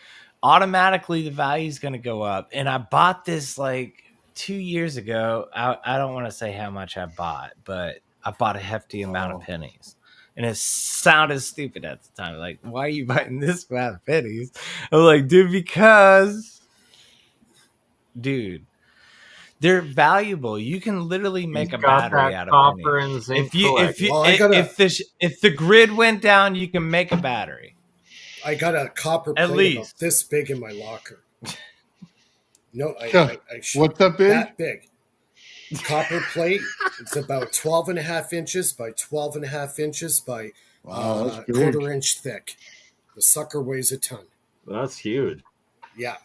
automatically the value is going to go up. And I bought this like 2 years ago. I don't want to say how much I bought, but I bought a hefty amount of Oh, pennies. And it sounded stupid at the time. Like, why are you buying this amount of pennies? I'm like, dude, because, dude, they're valuable. You can literally He's make a got battery that out of copper pennies. and zinc collection. Well, If the grid went down, you can make a battery I got a copper at plate about least. this big in my locker. No, yeah. What's that big? that big. Copper plate. It's about 12 and a half inches by 12 and a half inches by Wow, that's big. quarter-inch thick. The sucker weighs a ton. That's huge. Yeah,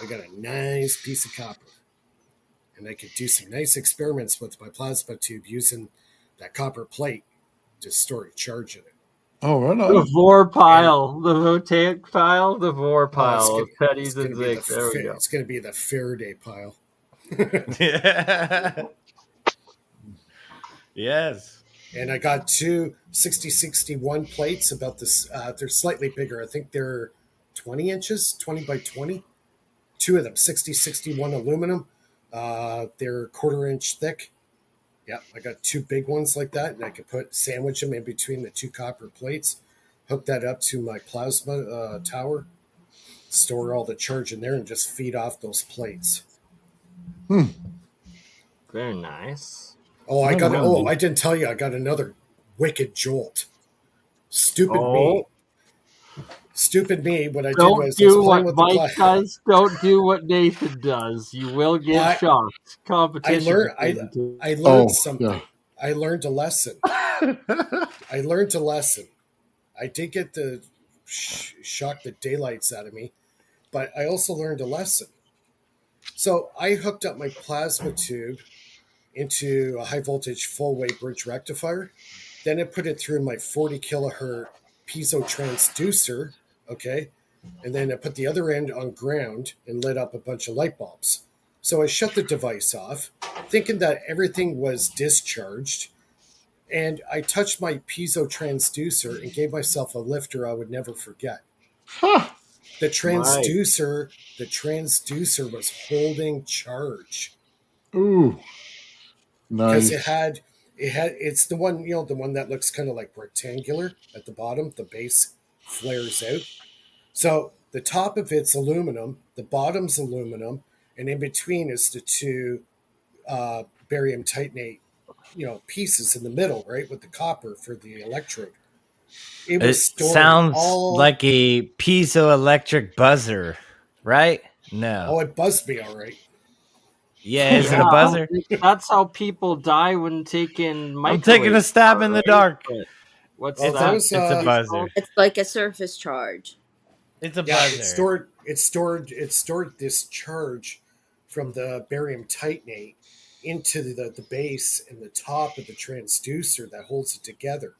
I got a nice piece of copper. And I could do some nice experiments with my plasma tube using that copper plate to store charge in it. Oh, right The on. Vor And pile, the Votank pile, the Vor oh, pile of pennies and zinc. There we go. it's gonna be the Faraday pile. Yes. And I got two 6061 plates about this. They're slightly bigger. I think they're 20 inches, 20 by 20. Two of them, 6061 aluminum. They're quarter-inch thick. Yeah, I got two big ones like that, and I could sandwich them in between the two copper plates, hook that up to my plasma tower, store all the charge in there, and just feed off those plates. Very nice. Oh, Oh, wow. I didn't tell you, I got another wicked jolt. Stupid me. Oh, Stupid me. What I did don't was I was do playing what with the Mike glass. does. Don't do what Nathan does. You will get I shocked. I Competition learned between the two. I learned Oh, yeah. something. I learned a lesson. I learned a lesson. I did get the shock the daylights out of me, but I also learned a lesson. So I hooked up my plasma tube into a high voltage full wave bridge rectifier. Then I put it through my 40 kilohertz piezo transducer. Okay. and then I put the other end on ground and lit up a bunch of light bulbs. So I shut the device off, thinking that everything was discharged, and I touched my piezo transducer and gave myself a lifter I would never forget. Huh. The Right. transducer, the transducer was holding charge Ooh. because Nice. it's the one, the one that looks kind of like rectangular at the bottom. The base flares out. So the top of it's aluminum, the bottom's aluminum, and in between is the two barium titanate, pieces in the middle, right, with the copper for the electrode. It was It storing sounds all. like a piezoelectric buzzer, right? No. Oh, it buzzed me all right. Yeah, is it a Yeah, buzzer? that's how people die when taking I'm taking a microwave stab power, in the right? dark. But what's Oh, It's that a that was it's a piece called? buzzer. It's like a surface charge. It's a yeah. It buzzer. stored this charge from the barium titanate into the base and the top of the transducer that holds it together.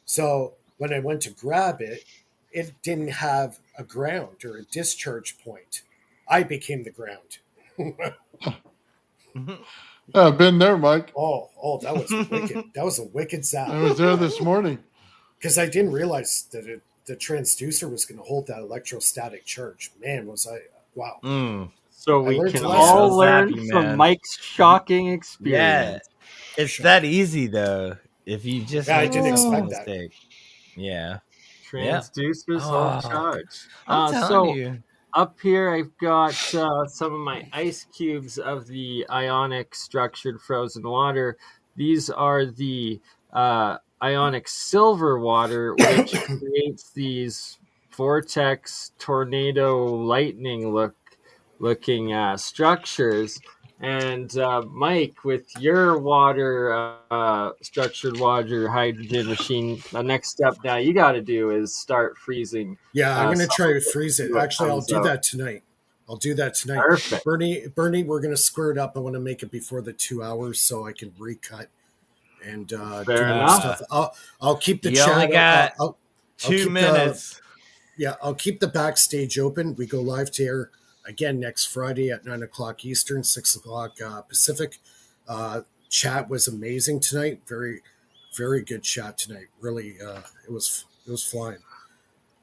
So when I went to grab it, it didn't have a ground or a discharge point. I became the ground. I've been there, Mike. Oh, that was wicked. That was a wicked zap. I was there this morning. Because I didn't realize that the transducer was going to hold that electrostatic charge. Man, was I wow! Mm. So I we learned can a Yeah, lesson. so all learn zappy, from man. Mike's shocking Yeah, experience. it's that Shocking. easy though. If you just Yeah, I make a didn't simple expect that. mistake. Yeah. Yeah. Transducers hold Oh, charge. I'm telling So you. up here, I've got some of my ice cubes of the ionic structured frozen water. These are the ionic silver water, which creates these vortex tornado lightning looking structures. And Mike, with your water, structured water hydrogen machine, the next step now you got to do is start freezing Yeah, I'm going to some try of to it, freeze see it. what Actually, I'll comes do out. that tonight. I'll do that tonight. Perfect. Bernie, we're going to square it up. I want to make it before the 2 hours so I can recut and do Fair more enough. stuff. I'll keep the You only chat. got I'll 2 keep the minutes. I'll keep the backstage open. We go live to air again next Friday at 9 o'clock Eastern, 6 o'clock Pacific. Chat was amazing tonight. Very, very good chat tonight. Really, it was flying.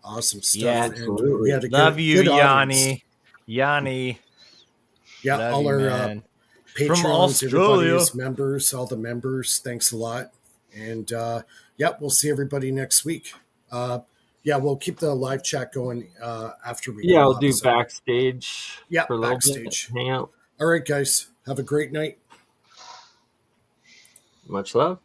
Awesome stuff, Yeah. and we Absolutely. had a Love you, good audience. Yanni. Yanni. Yeah, Love all you, our man. From Patreons, everybody Australia. is members, all the members. Thanks a lot, and yeah, we'll see everybody next week. Yeah, we'll keep the live chat going after we Yeah, go I'll off. do So backstage yeah, for a little bit, backstage. hang out. All right, guys, have a great night. Much love.